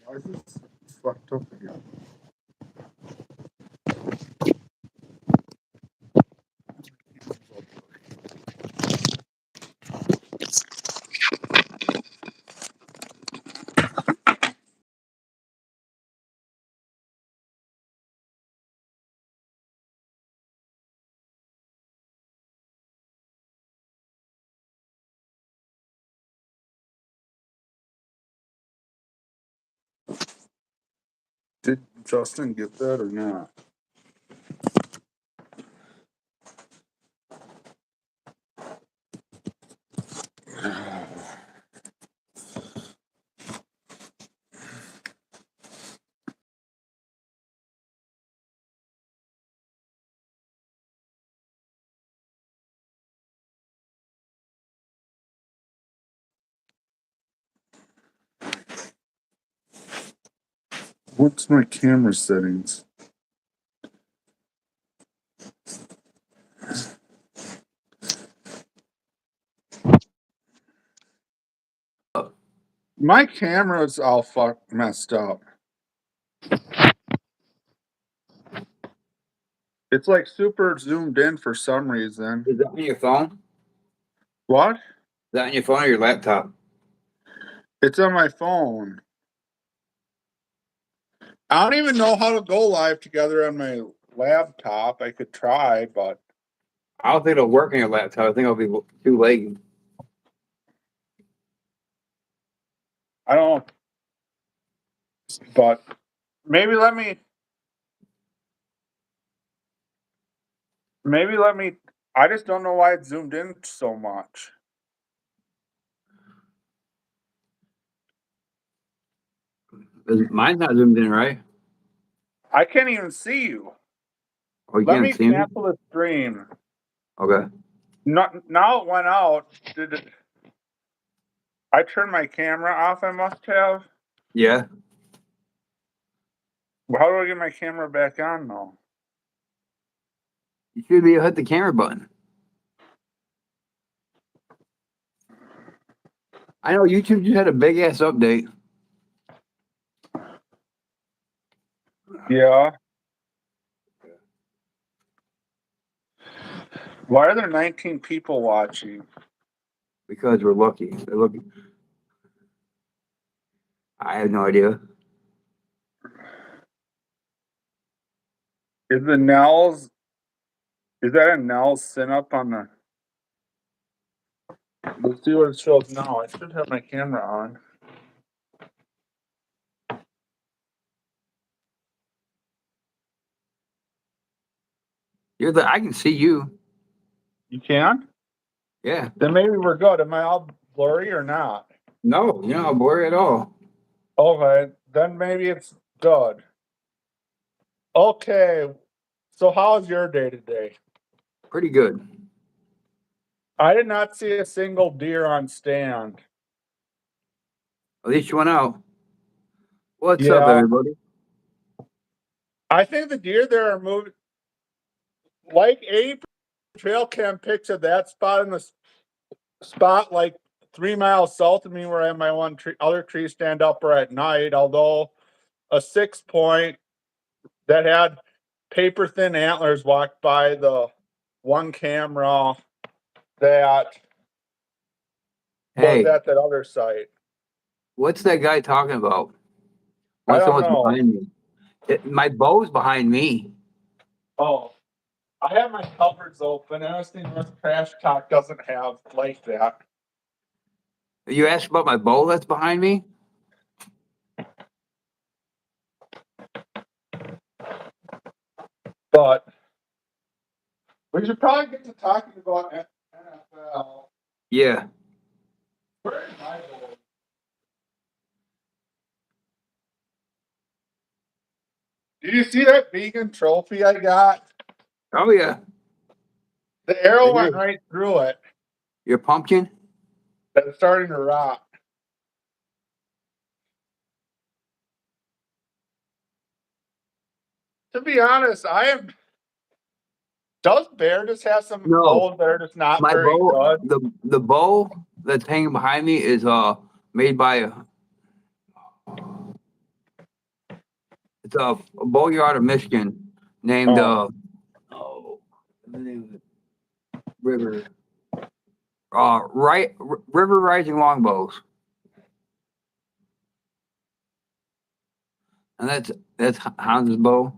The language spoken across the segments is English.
Why is this fucked up again? Did Justin get that or not? What's my camera settings? My camera's all messed up. It's like super zoomed in for some reason. Is that on your phone? What? Is that on your phone or your laptop? It's on my phone. I don't even know how to go live together on my laptop. I could try, but I don't think it'll work on your laptop. I think it'll be too laggy. I don't. But maybe let me. Maybe let me. I just don't know why it zoomed in so much. Mine's not zoomed in, right? I can't even see you. Oh, you Let can't me see me? cancel the stream. Okay. Now it went out. Did it? I turned my camera off. I must have. Yeah. Well, how do I get my camera back on though? You should be able to hit the camera button. I know YouTube just had a big ass update. Yeah. Why are there 19 people watching? Because we're lucky. They're lucky. I have no idea. Is the Nels? Is that a Nels sin up on the? Let's see what it shows now. I should have my camera on. I can see you. You can? Yeah. Then maybe we're good. Am I all blurry or not? No, you're not blurry at all. Okay, then maybe it's good. Okay, so how's your day today? Pretty good. I did not see a single deer on stand. At least you went out. What's up, Yeah, everybody? I think the deer there are moving. Like a trail cam picture that spot in the spot like 3 miles south of me where I have my other tree stand up at night, although a 6 point that had paper thin antlers walked by the one camera that was Hey, at that other site. what's that guy talking about? I What's the don't one's know. behind me? My bow's behind me. Oh, I have my cupboards open. I was thinking this trash talk doesn't have like that. You asked about my bowl that's behind me? But we should probably get to talking about NFL. Yeah. Where is my bowl? Did you see that vegan trophy I got? Oh, yeah. The arrow Right went here. right through it. Your pumpkin? That's starting to rot. To be honest, I am Does Bear just have some No. bows that are just not My very bow, good? the bow that's hanging behind me is made by it's a bow yard of Michigan named the name of it, River River Rising Longbows, and that's Hans's bow.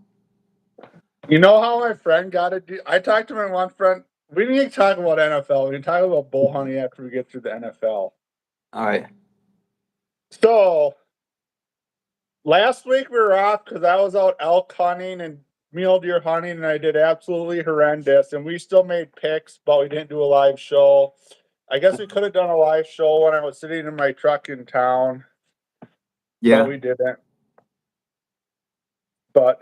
You know how my friend got it? I talked to my one friend. We need to talk about NFL. We can talk about bull hunting after we get through the NFL. All right. So last week we were off because I was out elk hunting and mule deer hunting, and I did absolutely horrendous. And we still made picks, but we didn't do a live show. I guess we could have done a live show when I was sitting in my truck in town, Yeah. but we didn't. But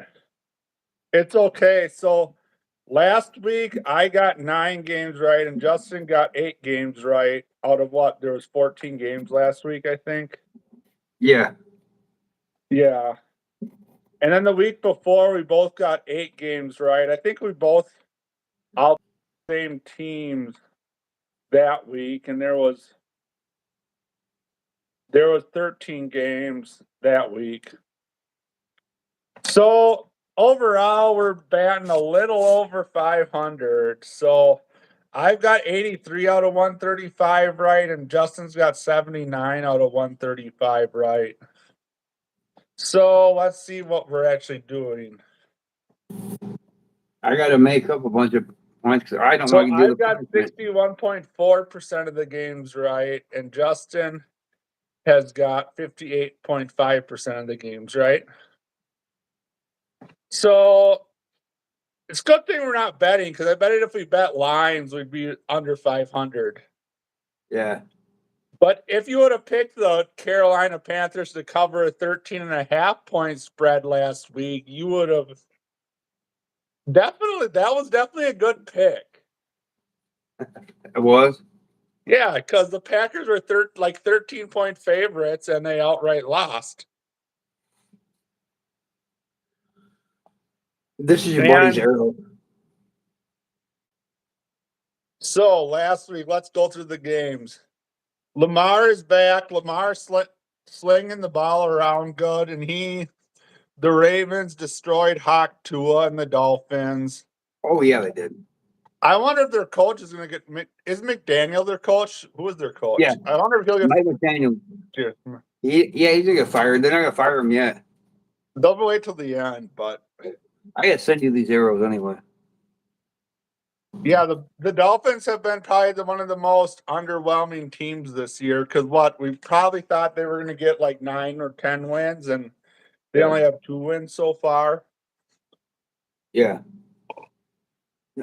it's okay. So last week I got 9 games right, and Justin got 8 games right out of what? There was 14 games last week, I think. Yeah. Yeah. And then the week before, we both got 8 games right. I think we both out the same teams that week, and there was 13 games that week. So overall, we're batting a little over 500. So I've got 83 out of 135 right, and Justin's got 79 out of 135 right. So let's see what we're actually doing. I got to make up a bunch of points because I don't So want to do I've the got punishment. 61.4% of the games right, and Justin has got 58.5% of the games right. So it's a good thing we're not betting, because I bet if we bet lines, we'd be under 500. Yeah. But if you would have picked the Carolina Panthers to cover a 13.5-point spread last week, you would have that was definitely a good pick. It was. Yeah, because the Packers were 13-point favorites and they outright lost. This is your buddy's And arrow. so last week, let's go through the games. Lamar is back. Lamar slinging the ball around good, and the Ravens destroyed Hawk Tua and the Dolphins. Oh yeah, they did. I wonder if their coach is going to get. Is McDaniel their coach? Who is their coach? Yeah. I wonder if he'll get. Mike McDaniel. He's gonna get fired. They're not gonna fire him yet. They'll wait till the end, but I gotta send you these arrows anyway. yeah, the Dolphins have been probably one of the most underwhelming teams this year, because we probably thought they were going to get like 9 or 10 wins, and they only have 2 wins so far. Yeah.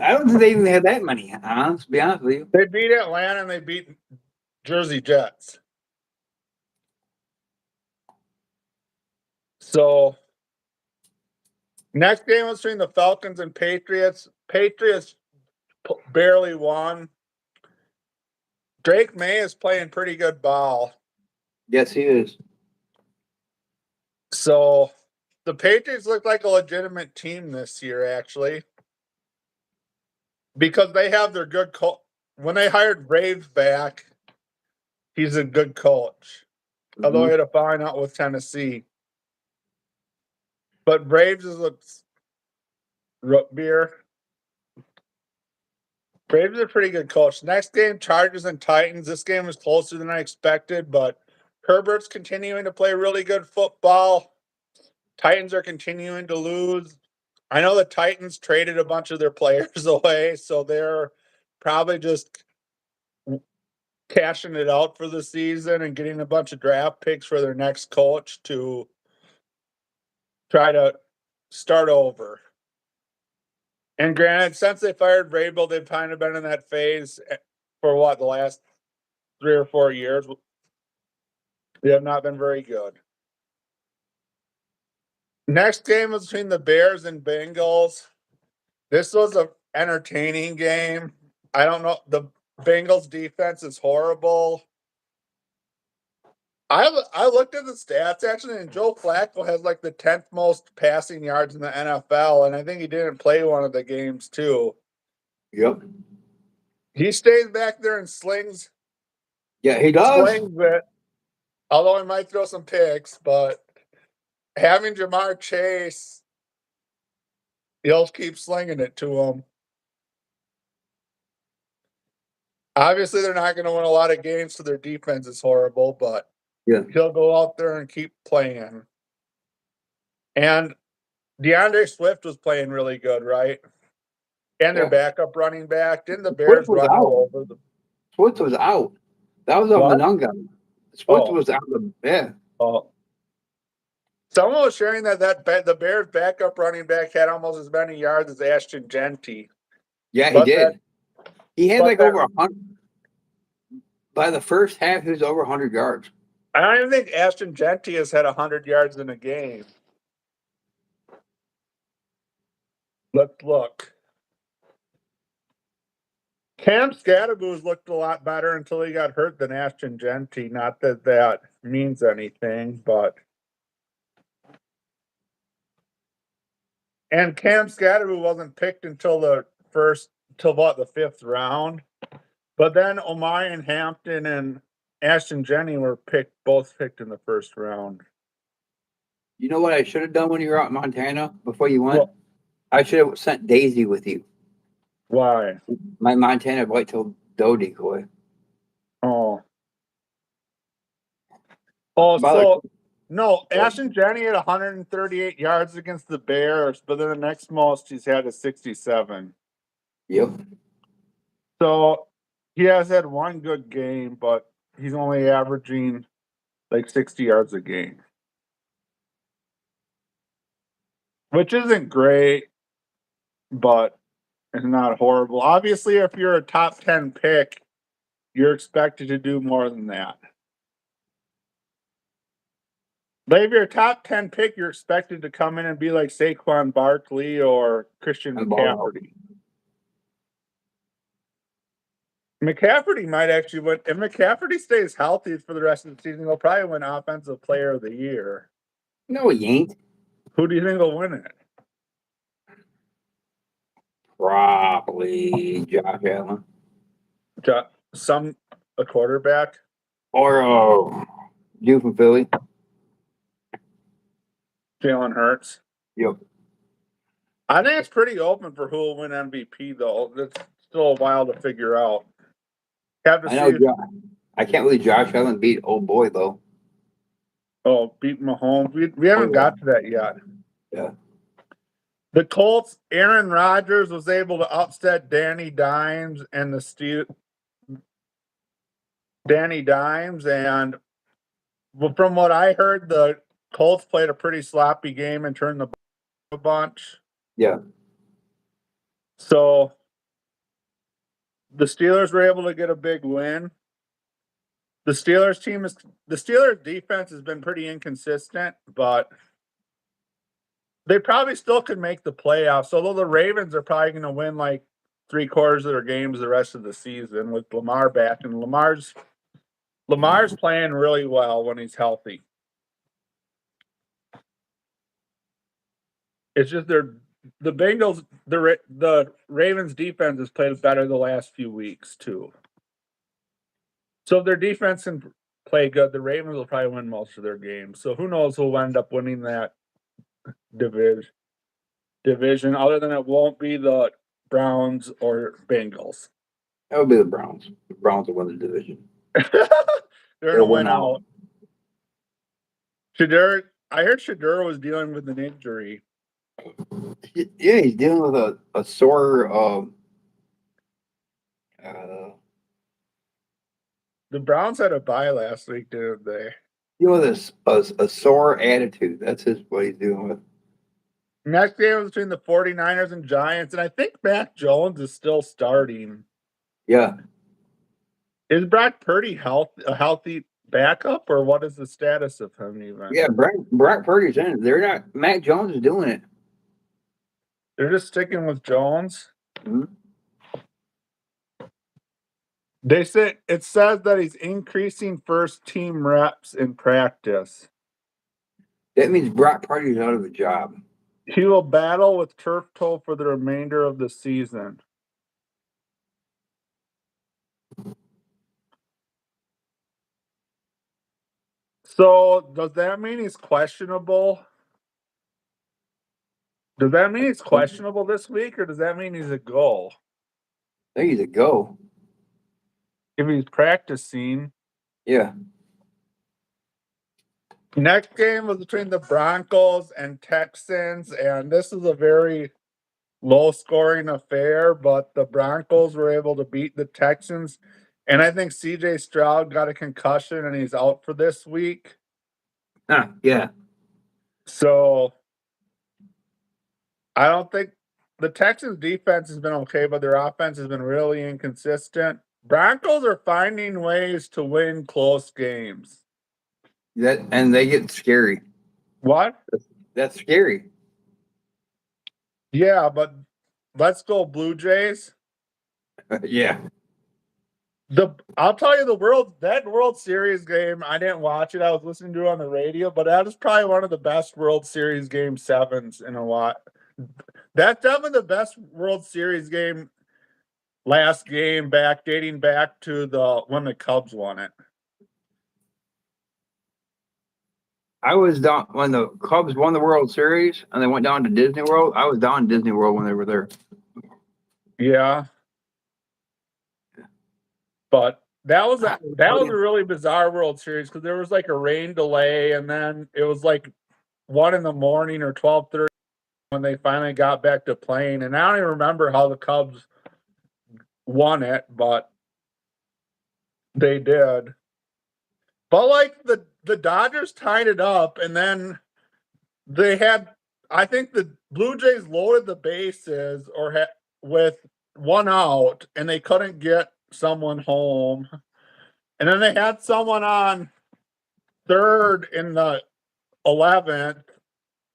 I don't think they even had that many, to be honest with you. They beat Atlanta and they beat Jersey Jets. So next game was between the Falcons and Patriots. Patriots barely won. Drake May is playing pretty good ball. Yes, he is. So the Patriots look like a legitimate team this year, actually, because they have their good coach. When they hired Braves back, he's a good coach. Although he had a fine out with Tennessee. But Braves is root beer. Braves are a pretty good coach. Next game, Chargers and Titans. This game was closer than I expected, but Herbert's continuing to play really good football. Titans are continuing to lose. I know the Titans traded a bunch of their players away, so they're probably just cashing it out for the season and getting a bunch of draft picks for their next coach to try to start over. And granted, since they fired Vrabel, they've kind of been in that phase for the last 3 or 4 years. They have not been very good. Next game was between the Bears and Bengals. This was an entertaining game. I don't know. The Bengals defense is horrible. I looked at the stats actually, and Joe Flacco has like the 10th most passing yards in the NFL, and I think he didn't play one of the games too. Yep. He stays back there and slings Yeah, he does. it. Although he might throw some picks, but having Jamar Chase, he'll keep slinging it to him. Obviously, they're not going to win a lot of games, so their defense is horrible, but Yeah. he'll go out there and keep playing. And DeAndre Swift was playing really good, right? And their Yeah. backup running back. Didn't the Swift Bears was run out. all over them? Swift was out. That was on the What? non gun. Swift Oh. was out of yeah. Oh. Someone was sharing that the Bears backup running back had almost as many yards as Ashton Genty. Yeah, he But did. He had but like that- over 100. By the first half, he was over 100 yards. I don't even think Ashton Genty has had 100 yards in a game. Let's look. Cam Scadaboo's looked a lot better until he got hurt than Ashton Genty. Not that that means anything, but. And Cam Scadaboo wasn't picked until the fifth round. But then Omarion Hampton and Ashton Genty were both picked in the first round. You know what I should have done when you were out in Montana before you went? Well, I should have sent Daisy with you. why? My Montana white-tailed doe decoy. Oh. Oh, By so the- no, Ashton Genty had 138 yards against the Bears, but then the next most he's had is 67. Yep. So he has had one good game, but he's only averaging like 60 yards a game, which isn't great, but it's not horrible. Obviously, if you're a top 10 pick, you're expected to do more than that. But if you're a top 10 pick, you're expected to come in and be like Saquon Barkley or Christian And ball out. McCaffrey. McCaffrey might actually win. If McCaffrey stays healthy for the rest of the season, he'll probably win Offensive Player of the Year. No, he ain't. Who do you think will win it? Probably Josh Allen. A quarterback? Or dude from Philly. Jalen Hurts? Yep. I think it's pretty open for who will win MVP, though. It's still a while to figure out. Have to I know. see. I can't believe Josh Allen beat old boy though. Oh, beat Mahomes. We haven't got to that yet. Yeah. The Colts, Aaron Rodgers was able to upset Danny Dimes and Danny Dimes, and from what I heard, the Colts played a pretty sloppy game and turned the ball a bunch. Yeah. So the Steelers were able to get a big win. The Steelers defense has been pretty inconsistent, but they probably still could make the playoffs. Although the Ravens are probably going to win like 3/4 of their games the rest of the season with Lamar back, and Lamar's playing really well when he's healthy. It's just the Bengals, the Ravens defense has played better the last few weeks too. So if their defense can play good, the Ravens will probably win most of their games. So who knows who'll end up winning that division, other than it won't be the Browns or Bengals. That would be the Browns. The Browns will win the division. They're gonna win out. I heard Shedeur was dealing with an injury. Yeah, he's dealing with a sore. The Browns had a bye last week, didn't they? Dealing with a sore attitude. That's what he's dealing with. Next game was between the 49ers and Giants, and I think Mac Jones is still starting. Yeah. Is Brock Purdy a healthy backup, or what is the status of him even? Yeah, Brock Purdy's in. They're not. Mac Jones is doing it. They're just sticking with Jones. Mm-hmm. It says that he's increasing first team reps in practice. That means Brock Purdy's out of a job. He will battle with turf toe for the remainder of the season. So does that mean he's questionable? Does that mean he's questionable this week, or does that mean he's a goal? There you go. If he's practicing. Yeah. Next game was between the Broncos and Texans, and this is a very low-scoring affair, but the Broncos were able to beat the Texans, and I think CJ Stroud got a concussion, and he's out for this week. Yeah. So I don't think the Texans defense has been okay, but their offense has been really inconsistent. Broncos are finding ways to win close games. And they get scary. What? That's scary. Yeah, but let's go Blue Jays. Yeah. I'll tell you that World Series game, I didn't watch it. I was listening to it on the radio, but that is probably one of the best World Series game sevens in a while. That's definitely the best World Series game last game dating back to when the Cubs won it. I was down when the Cubs won the World Series and they went down to Disney World. I was down in Disney World when they were there. Yeah. But that was a really bizarre World Series because there was like a rain delay, and then it was like 1 in the morning or 12:30 when they finally got back to playing. And I don't even remember how the Cubs won it, but they did. But like the Dodgers tied it up, and then I think the Blue Jays loaded the bases with 1 out, and they couldn't get someone home. And then they had someone on third in the 11th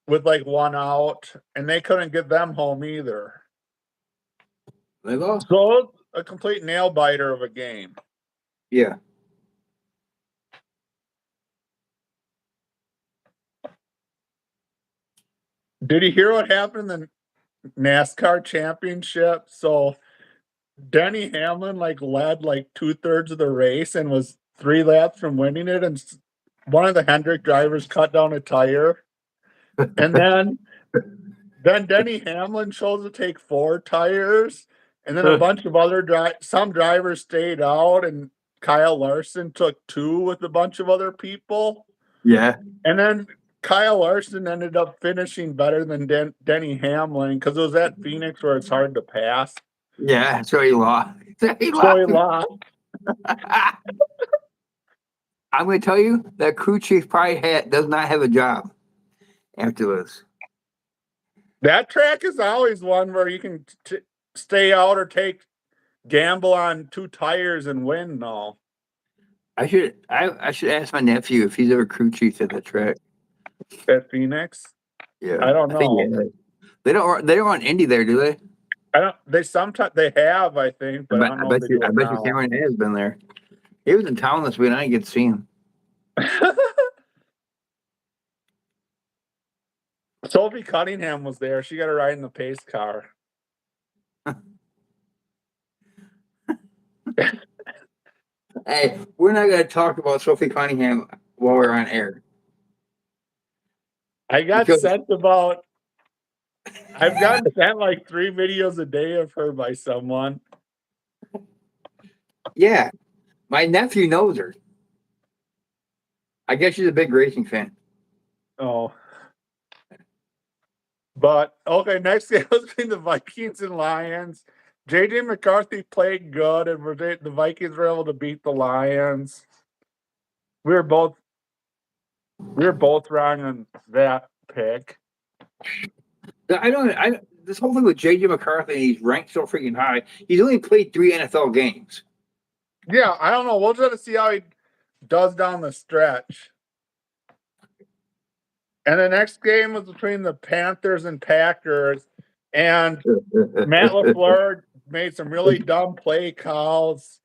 with like 1 out, and they couldn't get them home either. They lost. So a complete nail biter of a game. Yeah. Did you hear what happened in the NASCAR championship? So Denny Hamlin led 2/3 of the race and was 3 laps from winning it, and one of the Hendrick drivers cut down a tire, and then Denny Hamlin chose to take 4 tires, and then a bunch of other some drivers stayed out, and Kyle Larson took 2 with a bunch of other people. Yeah. And then Kyle Larson ended up finishing better than Denny Hamlin because it was at Phoenix where it's hard to pass. Yeah, so he lost. He lost. I'm going to tell you that crew chief probably does not have a job after this. That track is always one where you can stay out or gamble on 2 tires and win. No, I should ask my nephew if he's ever crew chief at that track. At Phoenix? Yeah, I don't know. They don't run Indy there, do they? I don't. They sometimes they have, I think, but I bet you Cameron has been there. He was in town this week. I didn't get to see him. Sophie Cunningham was there. She got a ride in the pace car. Hey, we're not going to talk about Sophie Cunningham while we're on air. I've gotten sent 3 videos a day of her by someone. Yeah, my nephew knows her. I guess she's a big racing fan. Oh. But, okay, next game was between the Vikings and Lions. J.J. McCarthy played good, and the Vikings were able to beat the Lions. We were both wrong on that pick. This whole thing with J.J. McCarthy, he's ranked so freaking high. He's only played 3 NFL games. Yeah, I don't know. We'll just see how he does down the stretch. And the next game was between the Panthers and Packers, and Matt LaFleur made some really dumb play calls.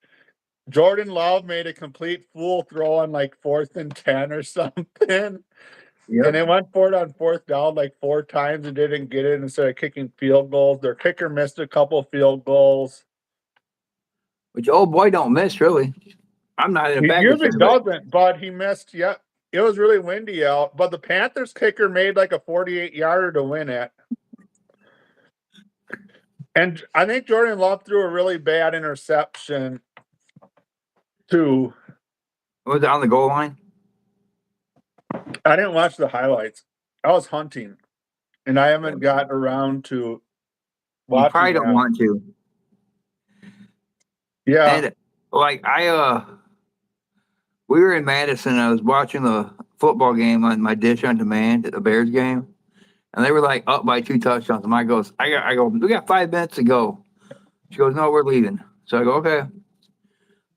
Jordan Love made a complete fool throw on 4th and 10 or something. Yep. And they went for it on 4th down 4 times and didn't get it instead of kicking field goals. Their kicker missed a couple field goals. Which old boy don't miss, really. I'm not in a bag. He usually doesn't, but he missed. Yeah, it was really windy out, but the Panthers kicker made like a 48-yarder to win it. And I think Jordan Love threw a really bad interception too. Was it on the goal line? I didn't watch the highlights. I was hunting, and I haven't got around to You watching probably don't that. want to. Yeah, And like we were in Madison. I was watching the football game on my dish on demand at the Bears game, and they were like up by 2 touchdowns. And Mike goes, I go, we got 5 minutes to go. She goes, no, we're leaving. So I go, okay.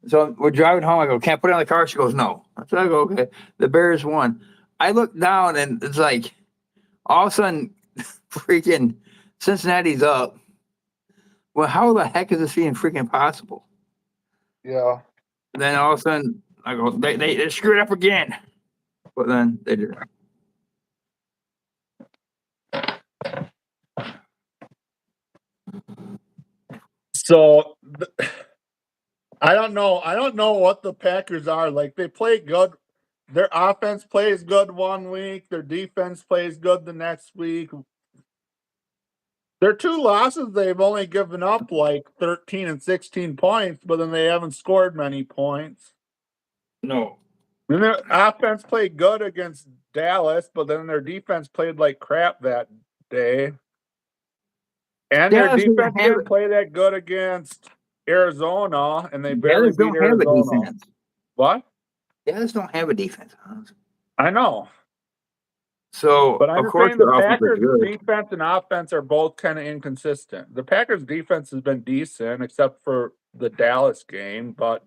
So we're driving home. I go, can't put it on the car. She goes, no. So I go, okay. The Bears won. I look down and it's like all of a sudden, freaking Cincinnati's up. Well, how the heck is this even freaking possible? yeah. And then all of a sudden, I go, they screwed up again. But then they did. So I don't know. I don't know what the Packers are. Like, they play good. Their offense plays good one week. Their defense plays good the next week. Their 2 losses, they've only given up like 13 and 16 points, but then they haven't scored many points. No. And their offense played good against Dallas, but then their defense played like crap that day. And their Dallas doesn't defense have didn't play that good against Arizona, and they barely Dallas beat don't have a Arizona. defense. What? Dallas don't have a defense. I know. So But I'm of just course saying the the offense is Packers' good. defense and offense are both kind of inconsistent. The Packers' defense has been decent, except for the Dallas game, but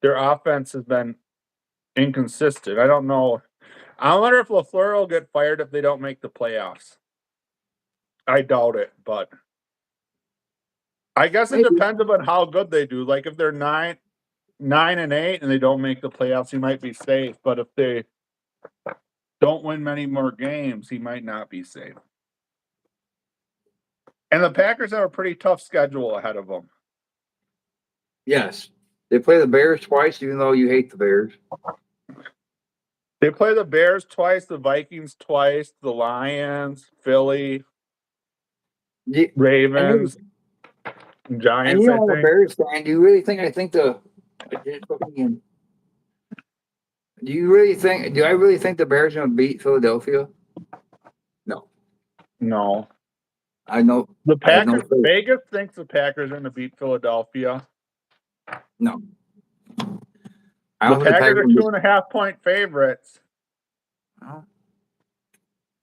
their offense has been inconsistent. I don't know. I wonder if LaFleur will get fired if they don't make the playoffs. I doubt it, but I guess it Maybe. depends upon how good they do. Like if they're 9-8 and they don't make the playoffs, he might be safe. But if they don't win many more games, he might not be safe. And the Packers have a pretty tough schedule ahead of them. Yes. They play the Bears twice, even though you hate the Bears. They play the Bears twice, the Vikings twice, the Lions, Philly, Ravens, and Giants, And you know, I I'm a think. Bears fan. Do you really think I think the do you really think do I really think the Bears are gonna beat Philadelphia? No. No. I know The I have no Packers, faith. Vegas thinks the Packers are going to beat Philadelphia. No. I The don't think Packers are will 2.5-point favorites, Oh,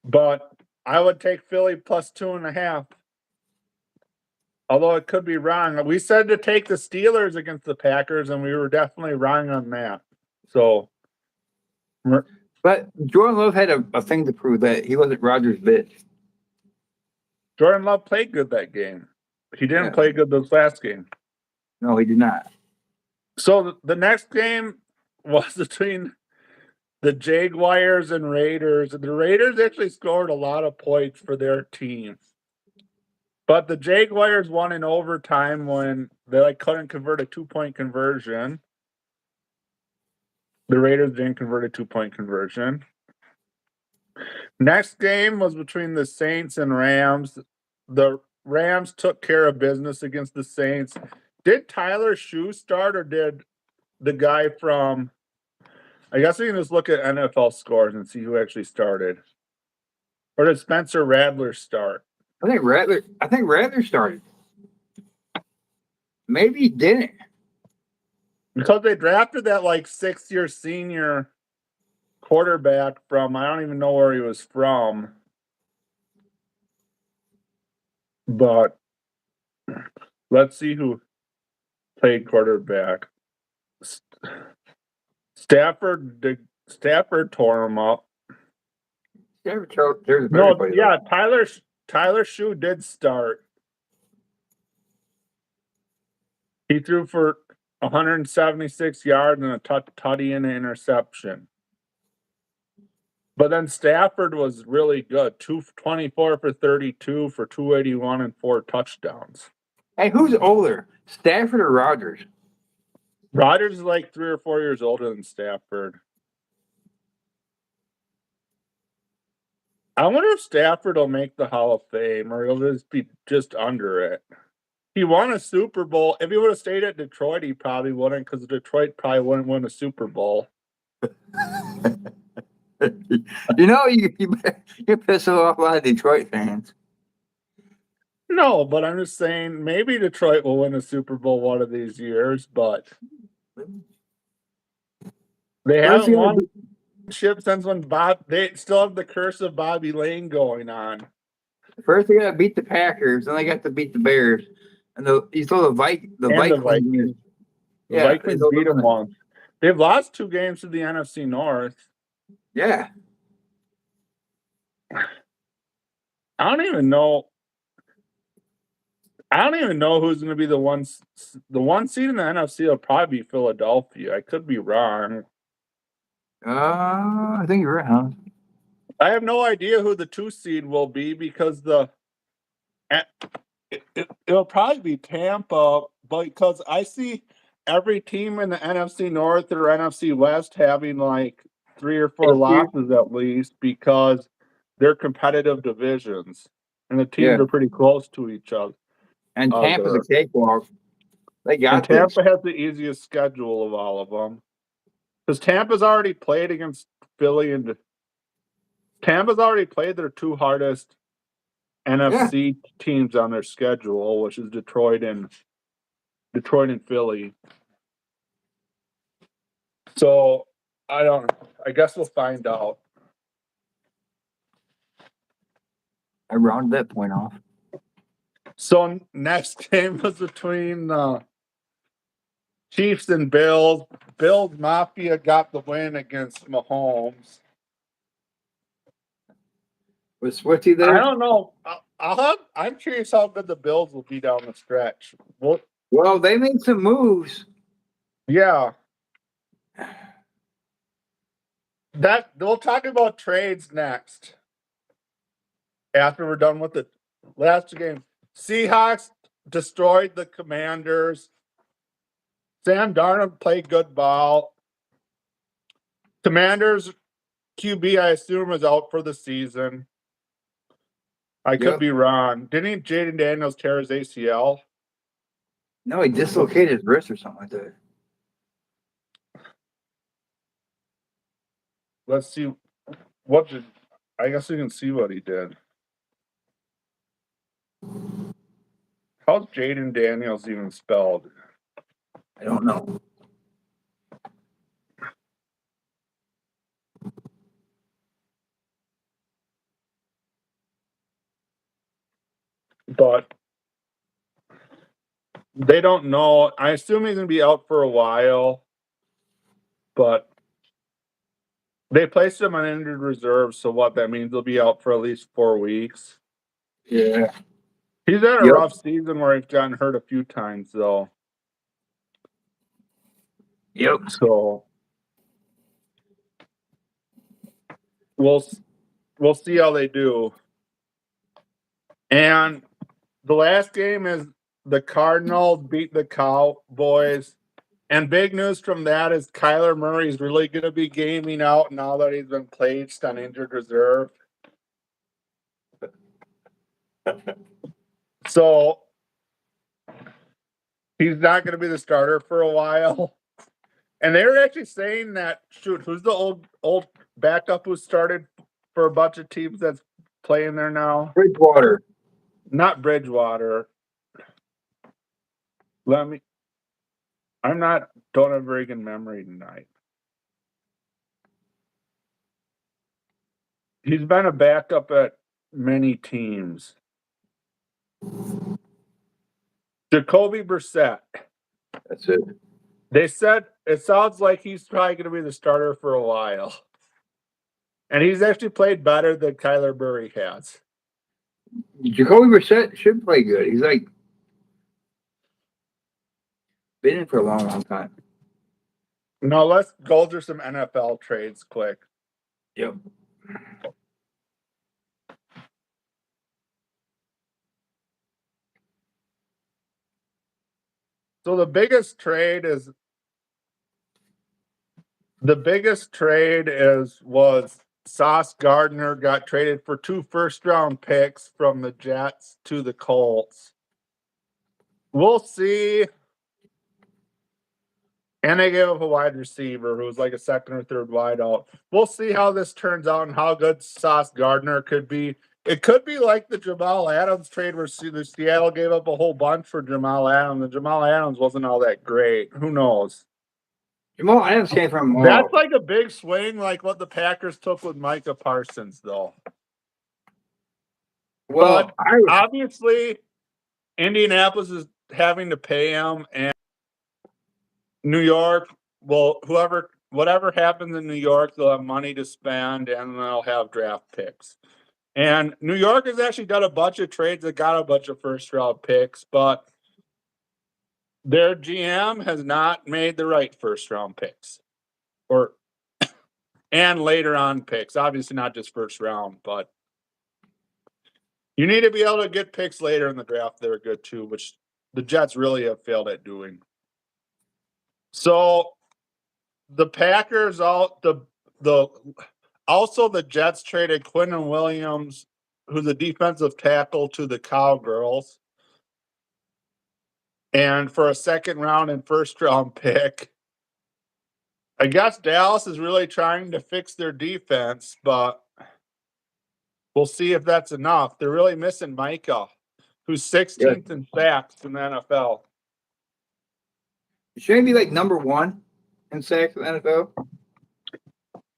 but I would take Philly plus 2.5. Although it could be wrong. We said to take the Steelers against the Packers, and we were definitely wrong on that. So, but Jordan Love had a thing to prove that he wasn't Rodgers' bitch. Jordan Love played good that game. He didn't Yeah. play good this last game. No, he did not. So the next game was between the Jaguars and Raiders. The Raiders actually scored a lot of points for their team. But the Jaguars won in overtime when they couldn't convert a 2-point conversion. The Raiders didn't convert a 2-point conversion. Next game was between the Saints and Rams. The Rams took care of business against the Saints. Did Tyler Shue start, or did the guy from, I guess we can just look at NFL scores and see who actually started. Or did Spencer Rattler start? I think Rattler started. Maybe he didn't. Because they drafted that 6th-year senior quarterback from, I don't even know where he was from. But let's see who played quarterback. Stafford tore him up. There's No, yeah, Tyler Shue did start. He threw for 176 yards and a tutty and an interception. But then Stafford was really good. 224 for 32 for 281 and 4 touchdowns. Hey, who's older, Stafford or Rodgers? Rodgers is 3 or 4 years older than Stafford. I wonder if Stafford will make the Hall of Fame or he'll just be just under it. He won a Super Bowl. If he would have stayed at Detroit, he probably wouldn't because Detroit probably wouldn't win a Super Bowl. You're pissing off a lot of Detroit fans. No, but I'm just saying maybe Detroit will win a Super Bowl one of these years, but they First haven't thing won ship since when they still have the curse of Bobby Lane going on. First, they got to beat the Packers, then they got to beat the Bears, and you saw the And the Vikings. Vikings. The Yeah, Vikings beat them once. They've lost 2 games to the NFC North. Yeah, I don't even know who's going to be the one seed in the NFC will probably be Philadelphia. I could be wrong. I think you're right, huh? I have no idea who the 2 seed will be because it'll probably be Tampa, because I see every team in the NFC North or NFC West having like 3 or 4 losses at least because they're competitive divisions and the teams Yeah, are pretty close to each other. and Tampa's a cakewalk. They And got this. Tampa has the easiest schedule of all of them because Tampa's already played against Philly and Tampa's already played their 2 hardest NFC teams on their schedule, which is Detroit and Philly. So I guess we'll find out. I rounded that point off. So next game was between Chiefs and Bills. Bills Mafia got the win against Mahomes. Was Swifty there? I don't know. I'm curious how good the Bills will be down the stretch. Well, they made some moves. Yeah. That we'll talk about trades next. After we're done with the last game. Seahawks destroyed the Commanders. Sam Darnold played good ball. Commanders QB, I assume, is out for the season. I could be wrong. Didn't Jaden Daniels tear his ACL? No, he dislocated his wrist or something like that. Let's see. I guess we can see what he did. How's Jaden Daniels even spelled? I don't know. But they don't know. I assume he's going to be out for a while. But they placed him on injured reserve, so what that means, he'll be out for at least 4 weeks. Yeah. He's had a rough season where he's gotten hurt a few times, though. Yep. So we'll see how they do. And the last game is the Cardinals beat the Cowboys. And big news from that is Kyler Murray's really going to be gaming out now that he's been placed on injured reserve. So he's not going to be the starter for a while. And they were actually saying that, who's the old backup who started for a bunch of teams that's playing there now? Bridgewater. Not Bridgewater. Don't have very good memory tonight. He's been a backup at many teams. Jacoby Brissett. That's it. They said it sounds like he's probably going to be the starter for a while. And he's actually played better than Kyler Murray has. Jacoby Brissett should play good. He's like been in for a long, long time. Now let's go through some NFL trades quick. Yep. So the biggest trade was Sauce Gardner got traded for 2 first-round picks from the Jets to the Colts. We'll see. And they gave up a wide receiver who was like a second or third wide out. We'll see how this turns out and how good Sauce Gardner could be. It could be like the Jamal Adams trade where Seattle gave up a whole bunch for Jamal Adams, and Jamal Adams wasn't all that great. Who knows? Jamal Adams came from. That's like a big swing, like what the Packers took with Micah Parsons, though. Well, Obviously, Indianapolis is having to pay him, and New York, well, whatever happens in New York, they'll have money to spend and they'll have draft picks. And New York has actually done a bunch of trades that got a bunch of first round picks, but their GM has not made the right first round picks and later on picks. Obviously, not just first round, but you need to be able to get picks later in the draft that are good too, which the Jets really have failed at doing. So the Packers also the Jets traded Quinnen Williams, who's a defensive tackle, to the Cowgirls. And for a second round and first round pick. I guess Dallas is really trying to fix their defense, but we'll see if that's enough. They're really missing Micah, who's 16th in sacks in the NFL. Shouldn't he be like number 1 in sacks in the NFL?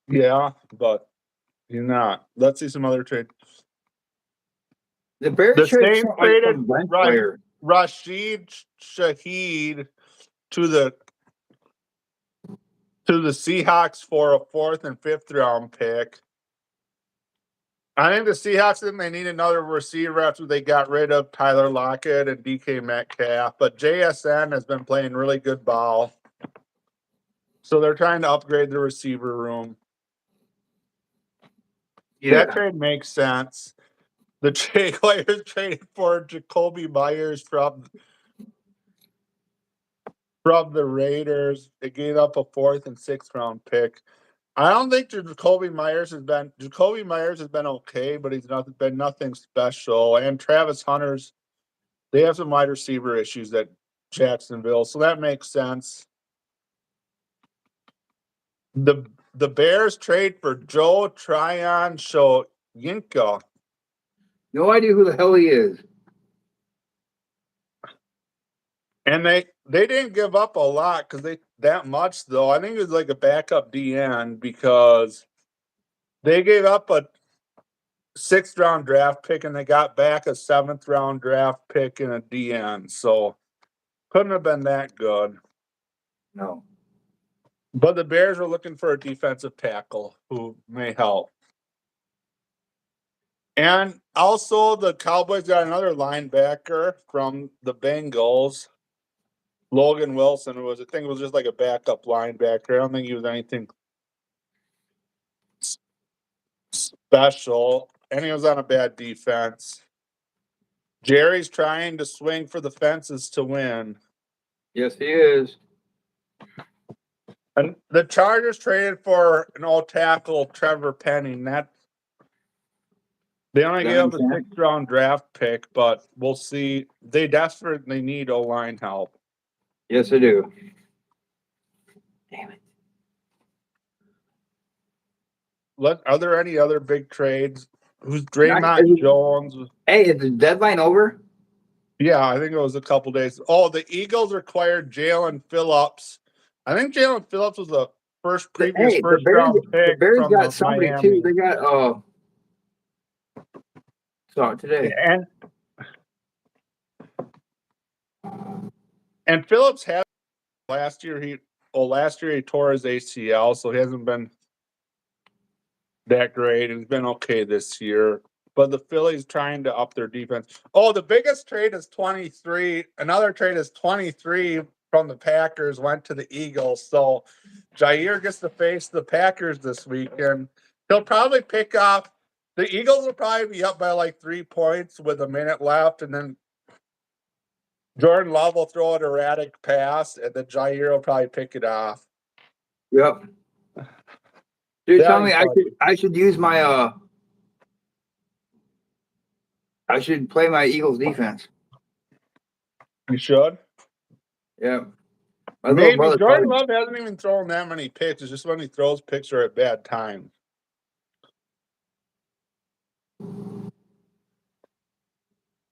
Yeah, but he's not. Let's see some other trades. The Bears The Saints traded player. Rashid Shaheed to the Seahawks for a 4th and 5th round pick. I think the Seahawks they need another receiver after they got rid of Tyler Lockett and DK Metcalf, but JSN has been playing really good ball. So they're trying to upgrade the receiver room. Yeah. That trade makes sense. The Jaguars traded for Jacoby Myers from the Raiders. They gave up a 4th and 6th round pick. I don't think Jacoby Myers has been okay, but he's been nothing special. And Travis Hunter's, they have some wide receiver issues at Jacksonville, so that makes sense. The Bears trade for Joe Tryon Shoyinka. No idea who the hell he is. And they didn't give up a lot that much though. I think it was like a backup DN because they gave up a 6th round draft pick and they got back a 7th round draft pick and a DN. So couldn't have been that good. No. But the Bears were looking for a defensive tackle who may help. And also the Cowboys got another linebacker from the Bengals, Logan Wilson, who was just like a backup linebacker. I don't think he was anything special. And he was on a bad defense. Jerry's trying to swing for the fences to win. Yes, he is. And the Chargers traded for an old tackle, Trevor Penning. They only gave up a 6th round draft pick, but we'll see. They desperately need O-line help. Yes, they do. Damn it. Are there any other big trades? Who's Draymond Jones? Hey, is the deadline over? Yeah, I think it was a couple days. Oh, the Eagles acquired Jalen Phillips. I think Jalen Phillips was the first round pick. The Bears got somebody Miami. Too. They got saw it today. And Phillips had last year he tore his ACL, so he hasn't been that great. He's been okay this year. But the Phillies trying to up their defense. Oh, the biggest trade is 23. Another trade is 23 from the Packers went to the Eagles. So Jair gets to face the Packers this weekend. He'll probably pick up. The Eagles will probably be up by like 3 points with a minute left, and then Jordan Love will throw an erratic pass, and then Jair will probably pick it off. Yep. You're Yeah, telling me you I should use my I should play my Eagles defense. should. Yeah. My little Maybe brother Jordan told me. Love hasn't even thrown that many picks. It's just when he throws picks are at bad times.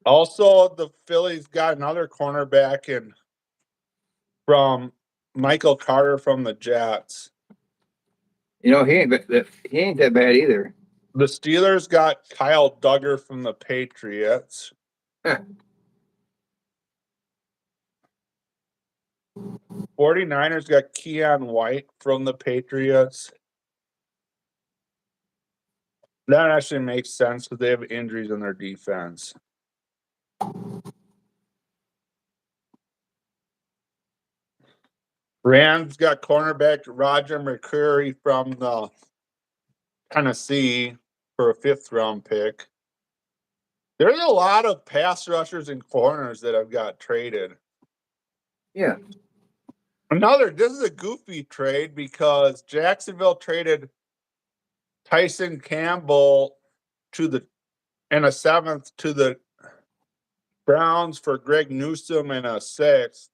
Also, the Phillies got another cornerback in from Michael Carter from the Jets. You know, he ain't that bad either. The Steelers got Kyle Duggar from the Patriots. Yeah. 49ers got Keon White from the Patriots. That actually makes sense because they have injuries in their defense. Rams got cornerback Roger McCreary from the Tennessee for a 5th-round pick. There's a lot of pass rushers and corners that have got traded. Yeah. This is a goofy trade because Jacksonville traded Tyson Campbell in a 7th to the Browns for Greg Newsome in a 6th.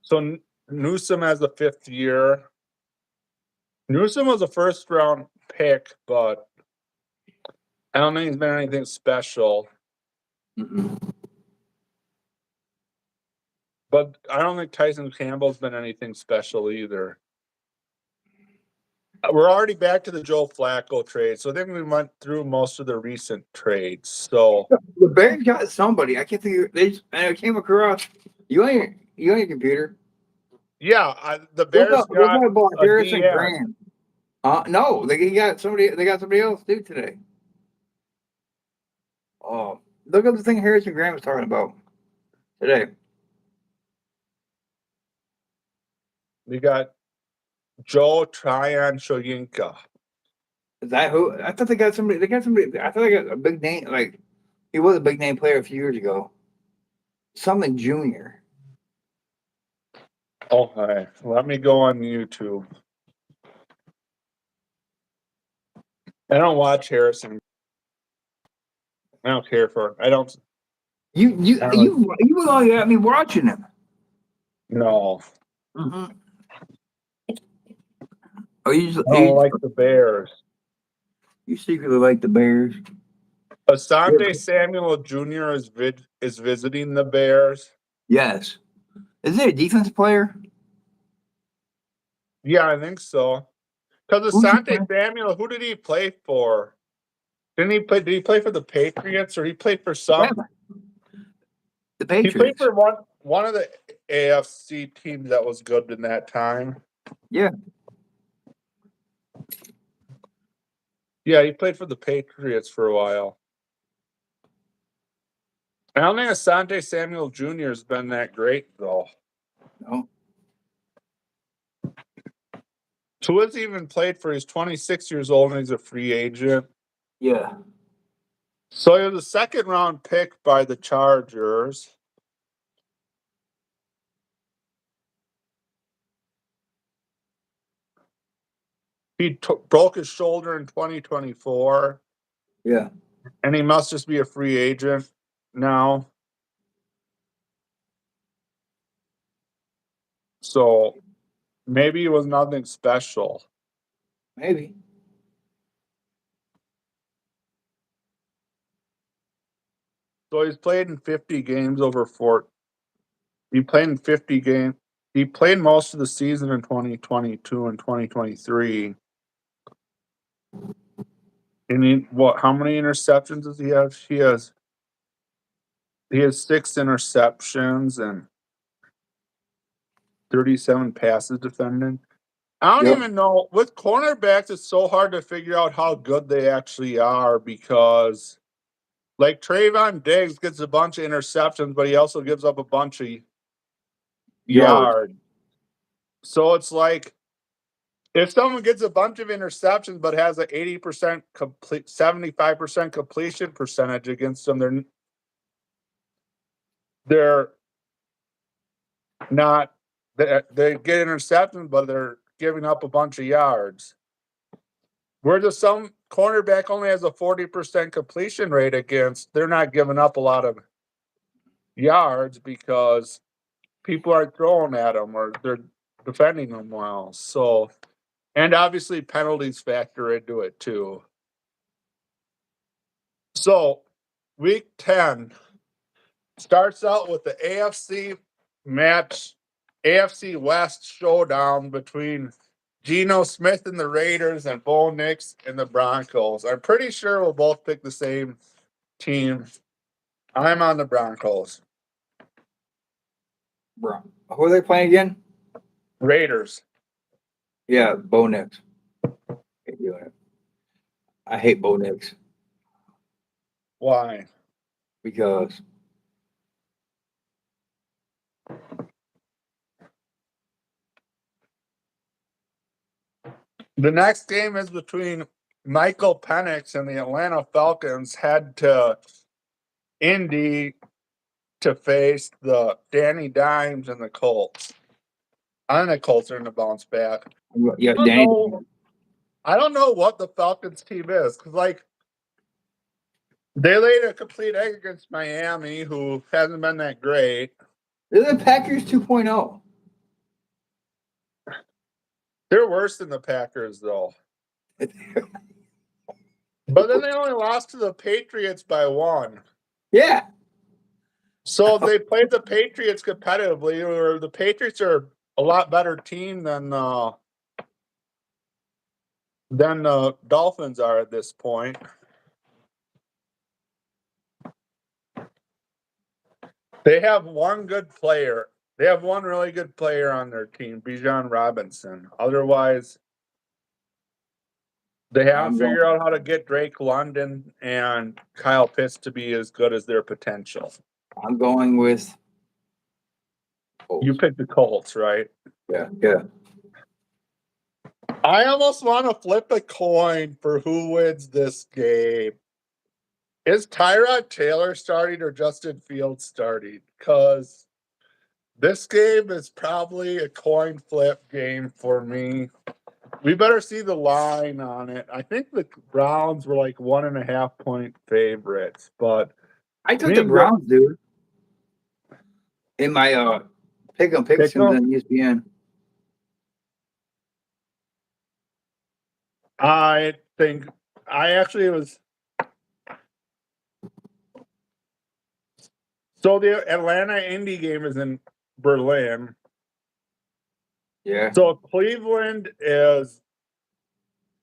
So Newsome has the 5th year. Newsome was a 1st-round pick, but I don't think he's been anything special. Mm-mm. But I don't think Tyson Campbell's been anything special either. We're already back to the Joe Flacco trade, so I think we went through most of the recent trades. So The Bears got somebody. I can't think. I came across you on your computer. yeah, the Bears Look got up a Harrison DS. Graham. No, they got somebody. They got somebody else too today. Oh, look up the thing Harrison Graham was talking about today. We got Joe Tryon Shoyinka. Is that who? I thought they got somebody. They got somebody. I thought they got a big name. Like he was a big name player a few years ago. Something Junior. Okay, let me go on YouTube. I don't watch Harrison. I don't care for. I don't. You were all at me watching him. No, Mm-hmm. Oh, I don't like the Bears. you secretly like the Bears. Asante Samuel Jr. is visiting the Bears. Yes. Is he a defense player? Yeah, I think so. Because Who's he Asante Samuel, who did he play for? Didn't he play? Did he play for the Patriots or he played for some? Yeah, the He played Patriots. for one of the AFC teams that was good in that time. Yeah. Yeah, he played for the Patriots for a while. I don't think Asante Samuel Jr. has been that great though. No. Tua's even played for. He's 26 years old and he's a free agent. Yeah. So he was a 2nd-round pick by the Chargers. He broke his shoulder in 2024, Yeah. and he must just be a free agent now. So maybe it was nothing special. Maybe. So he's played in 50 games over 4. He played in 50 games. He played most of the season in 2022 and 2023. And how many interceptions does he have? He has 6 interceptions and 37 passes defended. I don't Yep. even know. With cornerbacks, it's so hard to figure out how good they actually are because, like, Trayvon Diggs gets a bunch of interceptions, but he also gives up a bunch of yards. So it's like if someone gets a bunch of interceptions but has an 80% complete, 75% completion percentage against them, they're not, they get intercepted, but they're giving up a bunch of yards. Where just some cornerback only has a 40% completion rate against, they're not giving up a lot of yards because people are throwing at them or they're defending them well. So, and obviously penalties factor into it too. So, week 10 starts out with the AFC match, AFC West showdown between Geno Smith and the Raiders and Bo Nix and the Broncos. I'm pretty sure we'll both pick the same team. I'm on the Broncos. Bro, who are they playing again? Raiders. Yeah, Bo Nix. Hate doing it. I hate Bo Nix Why? because The next game is between Michael Penix and the Atlanta Falcons head to Indy to face the Danny Dimes and the Colts. I think the Colts are going to bounce back. yeah, don't Danny. know. I don't know what the Falcons team is because, like, they laid a complete egg against Miami, who hasn't been that great. They're the Packers 2.0. They're worse than the Packers, though. But then they only lost to the Patriots by 1. Yeah, So they played the Patriots competitively, or the Patriots are a lot better team than the Dolphins are at this point. They have one good player. They have one really good player on their team, Bijan Robinson. Otherwise, they haven't figured out how to get Drake London and Kyle Pitts to be as good as their potential. I'm going with Colts. You picked the Colts, right? Yeah. I almost want to flip a coin for who wins this game. Is Tyrod Taylor starting or Justin Fields starting? Because this game is probably a coin flip game for me. We better see the line on it. I think the Browns were like 1.5 point favorites, but I took the Browns, dude. In my pick 'em picks on ESPN. I think I actually was. So the Atlanta Indy game is in Berlin. Yeah. So Cleveland is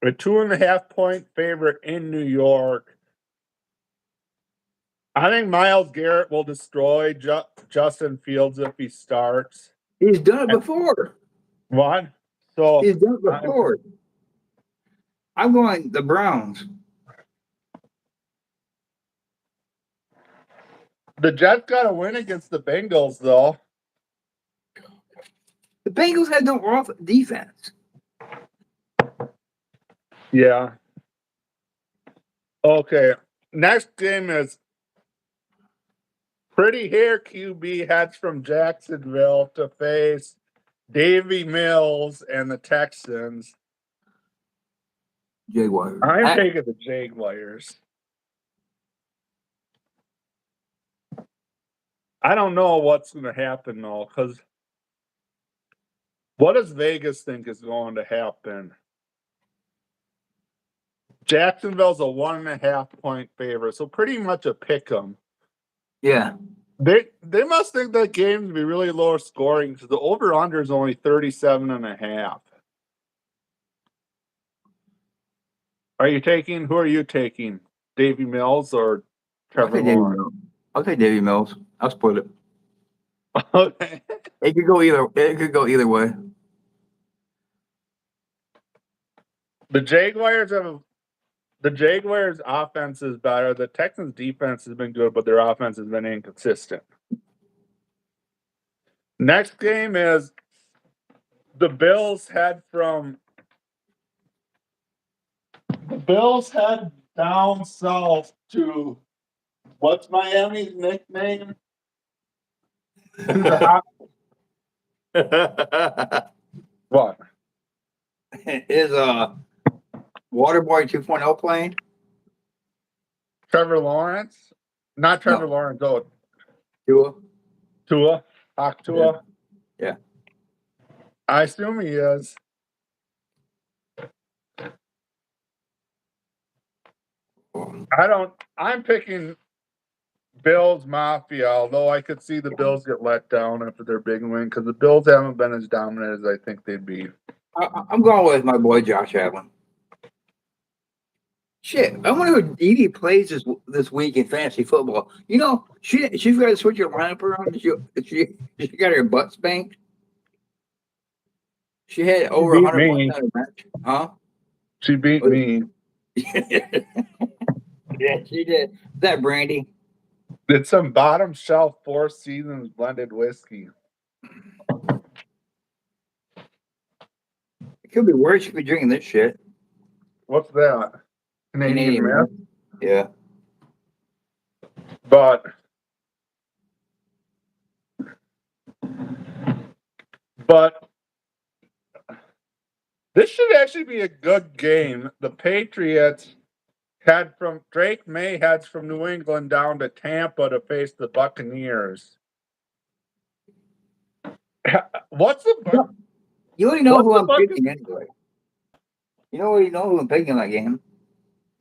a 2.5 point favorite in New York. I think Myles Garrett will destroy Justin Fields if he starts. He's done it before. What? So He's done it before. I'm going the Browns. The Jets got to win against the Bengals, though. The Bengals had no defense. Yeah. Okay. Next game is Pretty Hair QB heads from Jacksonville to face Davy Mills and the Texans. Jaguars. I'm taking the Jaguars. I don't know what's going to happen, though, because what does Vegas think is going to happen? Jacksonville's a 1.5 point favorite, so pretty much a pick 'em. Yeah. They must think that game to be really low scoring because the over under is only 37.5. Who are you taking? Davy Mills or Trevor Lawrence? I'll take Davy Mills. I'll split it. Okay. It could go either way. The Jaguars offense is better. The Texans defense has been good, but their offense has been inconsistent. Next game is the Bills head down south to what's Miami's nickname? What? Is Waterboy 2.0 playing? Trevor Lawrence? Not Trevor No. Lawrence. Oh, Tua? Tua. Hawk Tua. Yeah. I assume he is. I'm picking Bills Mafia, although I could see the Bills get let down after their big win because the Bills haven't been as dominant as I think they'd be. I'm going with my boy Josh Allen. Shit, I wonder who Edie plays this week in fantasy football. You know, she's got to switch her lineup around. She got her butt spanked. She had over beat 100 me. points on her bench. Huh? She beat me. Yeah, she did. Is that Brandy? It's some bottom shelf Four Seasons blended whiskey. It could be worse. You could be drinking this shit. What's that? Canadian Mist. Mist. Yeah. But this should actually be a good game. The Patriots Drake May heads from New England down to Tampa to face the Buccaneers. What's the You already know What's who the I'm picking anyway. You already know who I'm picking in that game.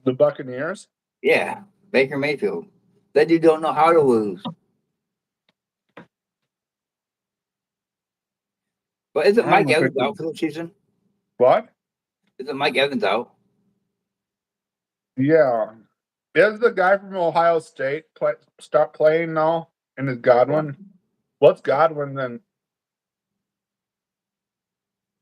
The Buccaneers? Yeah, Baker Mayfield. That dude don't know how to lose. But isn't I'm Mike gonna Evans pick out for the season? What? Isn't Mike Evans out? Yeah. Is the guy from Ohio State stop playing now? And is Godwin? What's Godwin then?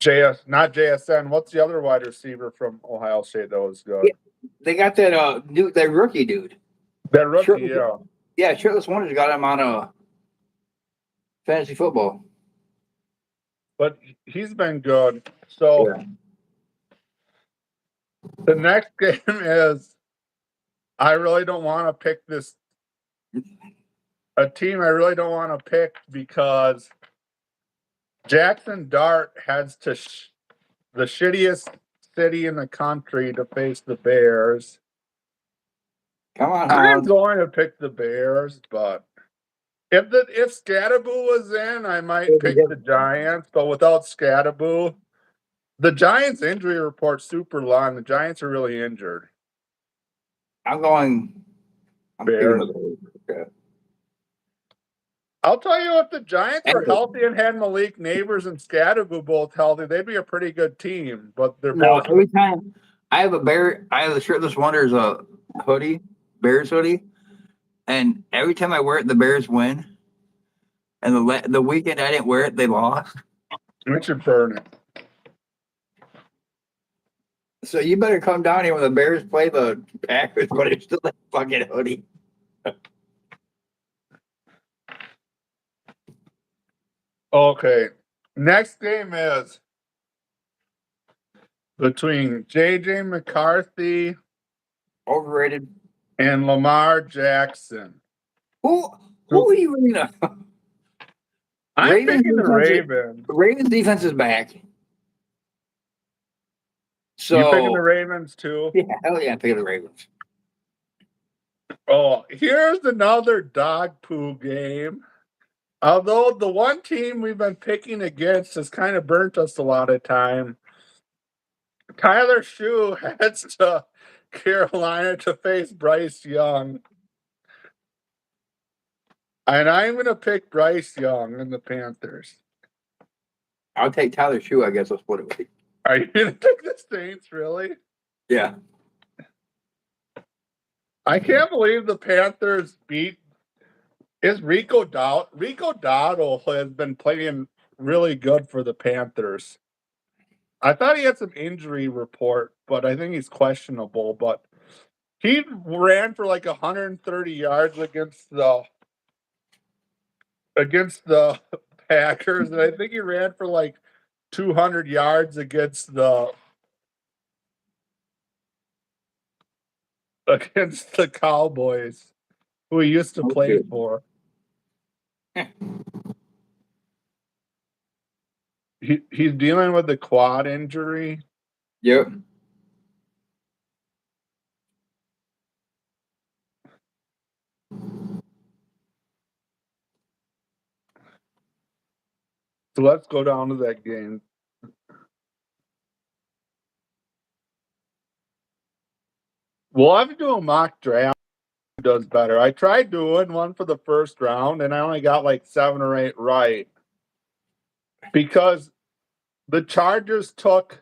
Not JSN. What's the other wide receiver from Ohio State that was good? Yeah. They got that that rookie dude. That rookie, Shirtless, yeah. Yeah, Shirtless Wonders got him on fantasy football. But he's been good. So Yeah. the next game is I really don't want to pick a team I really don't want to pick because Jackson Dart heads to the shittiest city in the country to face the Bears. Come on, I'm Hounds. going to pick the Bears, but if Scadaboo was in, I might pick the Giants. But without Scadaboo, the Giants' injury report's super long. The Giants are really injured. I'm Bears. picking the Bears. Okay. I'll tell you, if the Giants were healthy and had Malik Neighbors and Scadaboo both healthy, they'd be a pretty good team. But they're No, both. every time I have the Shirtless Wonders hoodie, Bears hoodie, and every time I wear it, the Bears win. And the weekend I didn't wear it, they lost. We should burn it. So you better come down here when the Bears play the Packers, but it's still a fucking hoodie. Okay. Next game is between JJ McCarthy Overrated. and Lamar Jackson. Who are you really know? I'm picking the Ravens. Ravens defense is back. So You picking the Ravens too? Yeah, hell yeah, I'm picking the Ravens. Oh, here's another dog poo game. Although the one team we've been picking against has kind of burnt us a lot of time. Tyler Shue heads to Carolina to face Bryce Young. And I'm going to pick Bryce Young and the Panthers. I'll take Tyler Shue, I guess. I'll split it with you. Are you going to pick the Saints, really? Yeah. I can't believe the Panthers beat. Is Rico Dowdle has been playing really good for the Panthers. I thought he had some injury report, but I think he's questionable. But he ran for like 130 yards against the Packers, and I think he ran for like 200 yards against the Cowboys, who he used to play for. he's dealing with the quad injury. Yep. So let's go down to that game. We'll have to do a mock draft. Who does better? I tried doing one for the first round, and I only got like 7 or 8 right because the Chargers took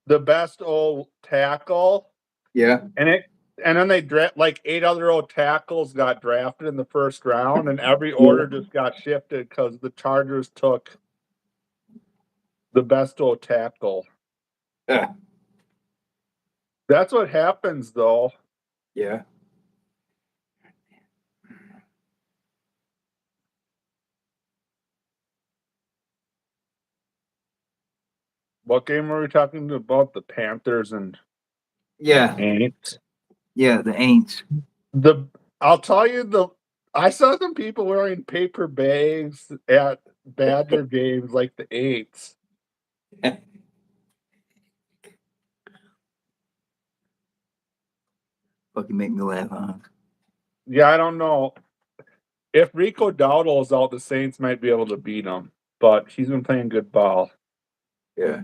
the best old tackle, Yeah. and then they draft like 8 other old tackles got drafted in the first round, and every order just got shifted because the Chargers took the best old tackle. Yeah. That's what happens, though. Yeah. What game were we talking about? The Panthers and Yeah. Aints. Yeah. The Aints. I'll tell you I saw some people wearing paper bags at Badger games like the Aints. Fucking make me laugh, huh? Yeah, I don't know. If Rico Dowdle's out, the Saints might be able to beat him, but he's been playing good ball. Yeah.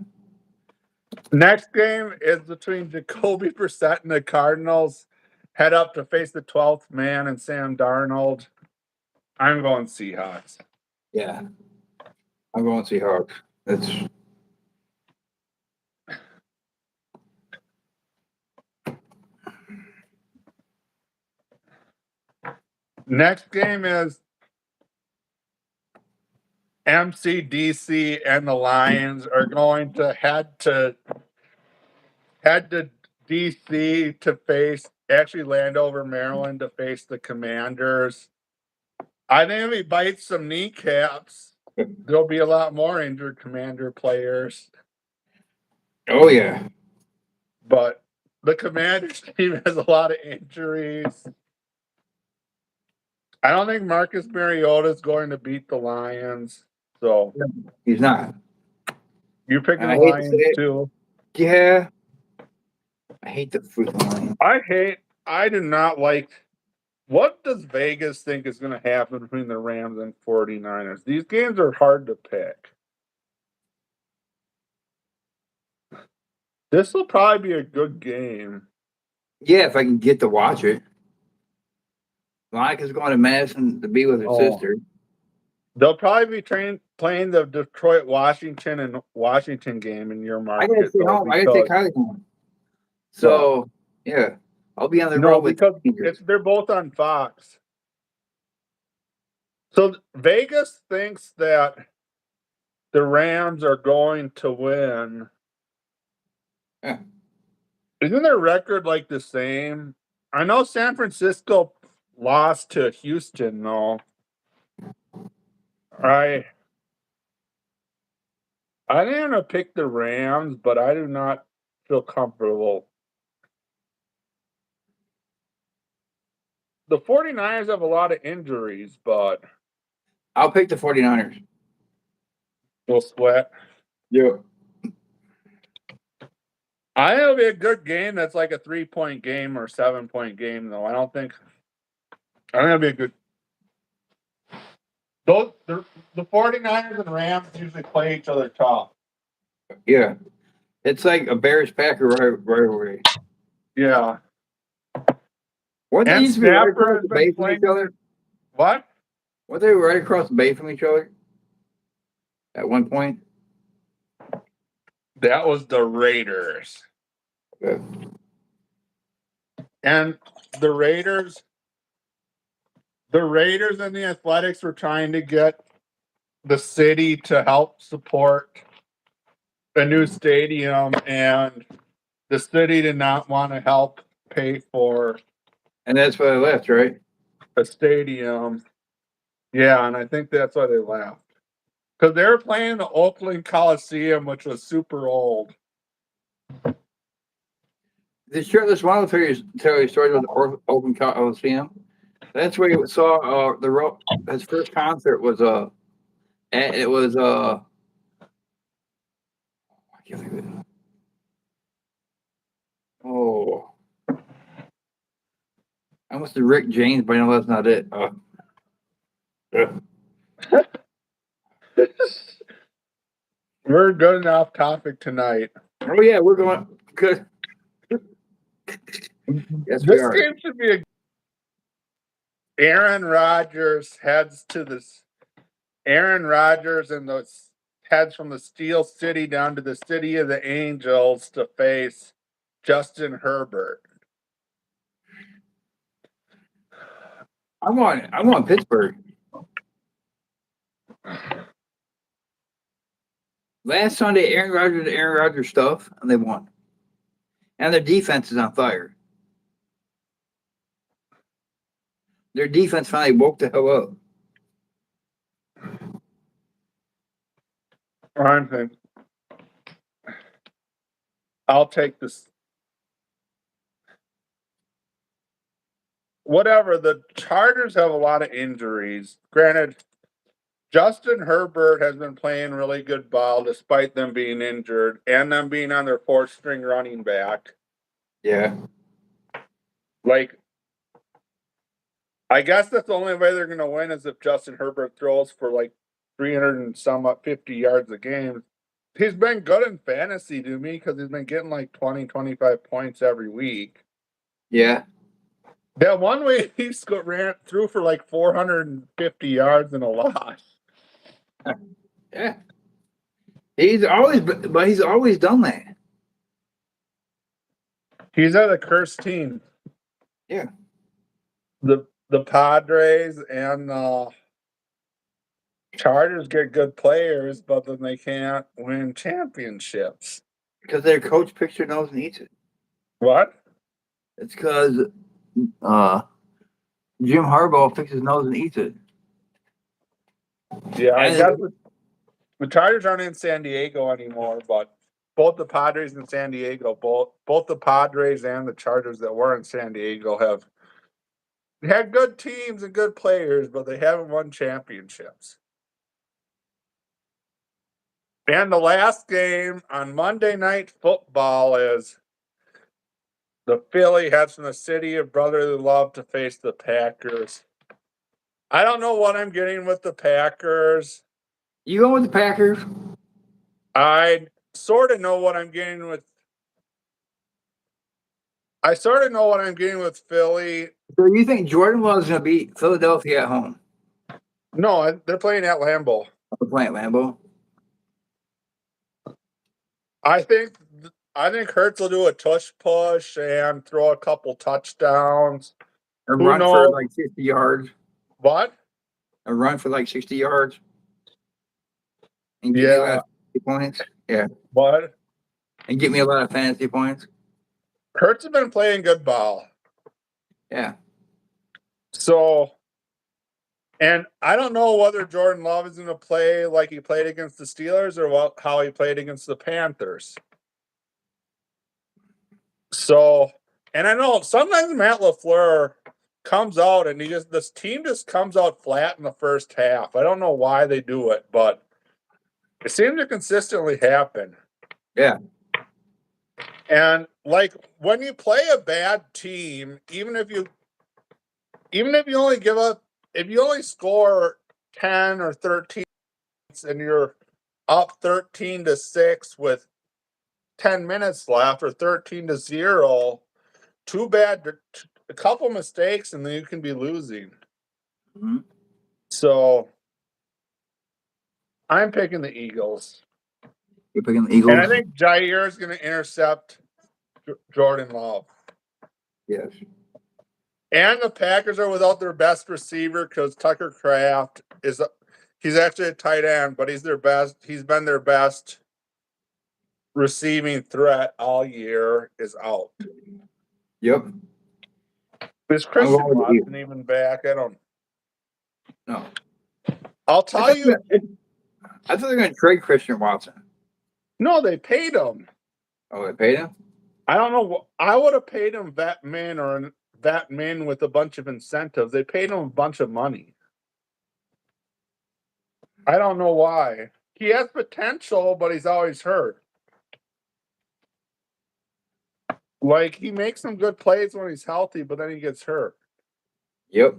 Next game is between Jacoby Brissett and the Cardinals. Head up to face the 12th man and Sam Darnold. I'm going Seahawks. Yeah. I'm going Seahawks. That's Next game is MCDC and the Lions are going to head to DC to face actually Landover, Maryland to face the Commanders. I think if he bites some kneecaps, there'll be a lot more injured Commander players. oh yeah. But the Commanders team has a lot of injuries. I don't think Marcus Mariota is going to beat the Lions. So He's not. you're picking I the hate to Lions say it. too. Yeah. I hate the freaking Lions. I do not like. What does Vegas think is going to happen between the Rams and 49ers? These games are hard to pick. This will probably be a good game. Yeah, if I can get to watch it. Monica's going to Madison to be with her sister. They'll probably be playing the Detroit, Washington, and Washington game in your I market. gotta stay home. I gotta take Kylie home. So yeah, I'll be on the road with because they're both on Fox. So Vegas thinks that the Rams are going to win. Yeah. Isn't their record like the same? I know San Francisco lost to Houston, though. I didn't want to pick the Rams, but I do not feel comfortable. The 49ers have a lot of injuries, but I'll pick the 49ers. we'll split. Yeah. I think it'll be a good game that's like a 3-point game or 7-point game, though. I think it'll be a good. The 49ers and Rams usually play each other tough. Yeah. It's like a Bears Packer rivalry. Yeah. Weren't they used to be right across the bay from each other? What? Weren't they right across the bay from each other at one point? That was the Raiders. Yeah. And the Raiders and the Athletics were trying to get the city to help support a new stadium, and the city did not want to help pay for And that's why they left, right? a stadium. Yeah, and I think that's why they left. Because they were playing the Oakland Coliseum, which was super old. This shirtless model tell you stories about the Oakland Coliseum. That's where you saw his first concert was Can't think of it. Oh, I almost did Rick James, but I know that's not it. We're good enough topic tonight. Oh yeah, we're going good. Yes, we This are. game should be Aaron Rodgers heads to this. Aaron Rodgers and the heads from the Steel City down to the City of the Angels to face Justin Herbert. I want Pittsburgh. Last Sunday, Aaron Rodgers did Aaron Rodgers stuff, and they won. And their defense is on fire. Their defense finally woke the hell up. I think I'll take this. Whatever, the Chargers have a lot of injuries. Granted, Justin Herbert has been playing really good ball despite them being injured and them being on their fourth string running back. Yeah. Like, I guess that's the only way they're going to win is if Justin Herbert throws for like 300 and some 50 yards a game. He's been good in fantasy to me because he's been getting like 20, 25 points every week. Yeah. That one way he ran through for like 450 yards and a loss. Yeah. He's always done that. He's at a cursed team. Yeah. The Padres and the Chargers get good players, but then they can't win championships. Because their coach picks your nose and eats it. What? It's because Jim Harbaugh picks his nose and eats it. Yeah, I And guess the Chargers aren't in San Diego anymore, but both the Padres and San Diego, both the Padres and the Chargers that were in San Diego have had good teams and good players, but they haven't won championships. And the last game on Monday Night Football is the Philly heads from the city of brotherly love to face the Packers. I don't know what I'm getting with the Packers. You going with the Packers? I sort of know what I'm getting with. I sort of know what I'm getting with Philly. So you think Jordan Love is going to beat Philadelphia at home? No, they're playing at Lambeau. They're playing at Lambeau. I think Hurts will do a tush push and throw a couple touchdowns. A Who run for knows? like 60 yards. What? A run for like 60 yards. And give me a lot of fantasy points. Yeah. What? And get me a lot of fantasy points. Hurts has been playing good ball. Yeah. So, and I don't know whether Jordan Love is going to play like he played against the Steelers or how he played against the Panthers. So, and I know sometimes Matt LaFleur comes out and this team just comes out flat in the first half. I don't know why they do it, but it seems to consistently happen. Yeah. And like when you play a bad team, even if you only give up, if you only score 10 or 13 and you're up 13-6 with 10 minutes left or 13-0, too bad. A couple mistakes and then you can be losing. Mm-hmm. So I'm picking the Eagles. You're picking the Eagles? And I think Jair is going to intercept Jordan Love. Yes. And the Packers are without their best receiver because Tucker Kraft he's actually a tight end, but he's been their best receiving threat all year is out. Yep. Is Christian Watson even back? I don't know. I'll tell you. I thought they were going to trade Christian Watson. No, they paid him. Oh, they paid him? I don't know. I would have paid him that min with a bunch of incentives. They paid him a bunch of money. I don't know why. He has potential, but he's always hurt. Like, he makes some good plays when he's healthy, but then he gets hurt. Yep.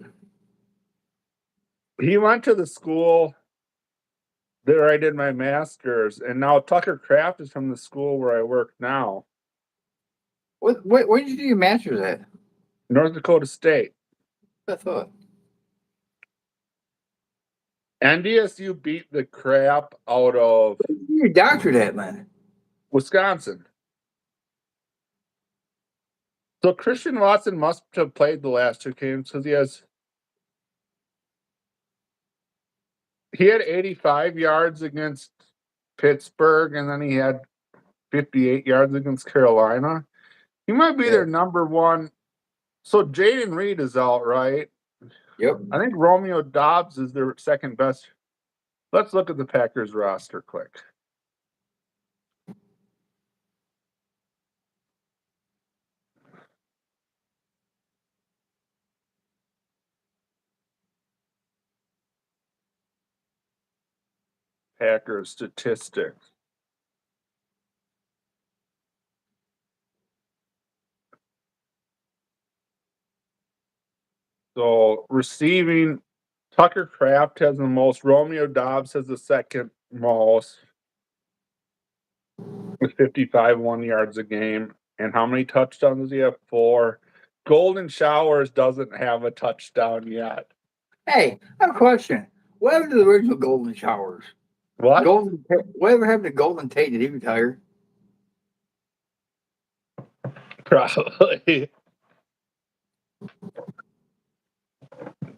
He went to the school there I did my master's, and now Tucker Kraft is from the school where I work now, Where did you do your master's at? North Dakota State. I thought. NDSU beat the crap out of Where did you do your doctorate at, man? Wisconsin. So Christian Watson must have played the last two games because he had 85 yards against Pittsburgh, and then he had 58 yards against Carolina. He might be their number one. So Jaden Reed is out, right? Yep. I think Romeo Dobbs is their second best. Let's look at the Packers roster quick. Packers statistics. So receiving, Tucker Kraft has the most. Romeo Dobbs has the second most with 55 1 yards a game. And how many touchdowns does he have? 4. Golden Showers doesn't have a touchdown yet. Hey, I have a question. What happened to the original Golden Showers? What? Whatever happened to Golden Tate? Did he retire? Probably.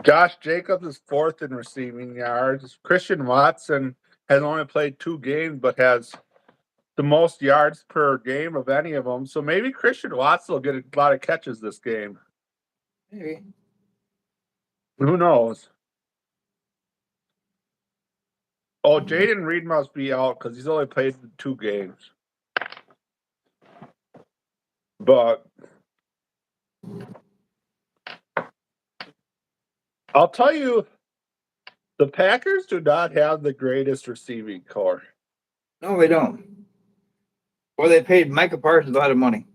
Josh Jacobs is 4th in receiving yards. Christian Watson has only played 2 games, but has the most yards per game of any of them. So maybe Christian Watson will get a lot of catches this game. Maybe. Who knows? Oh, Jaden Reed must be out because he's only played 2 games. But I'll tell you, the Packers do not have the greatest receiving core. No, they don't. Well, they paid Micah Parsons a lot of money.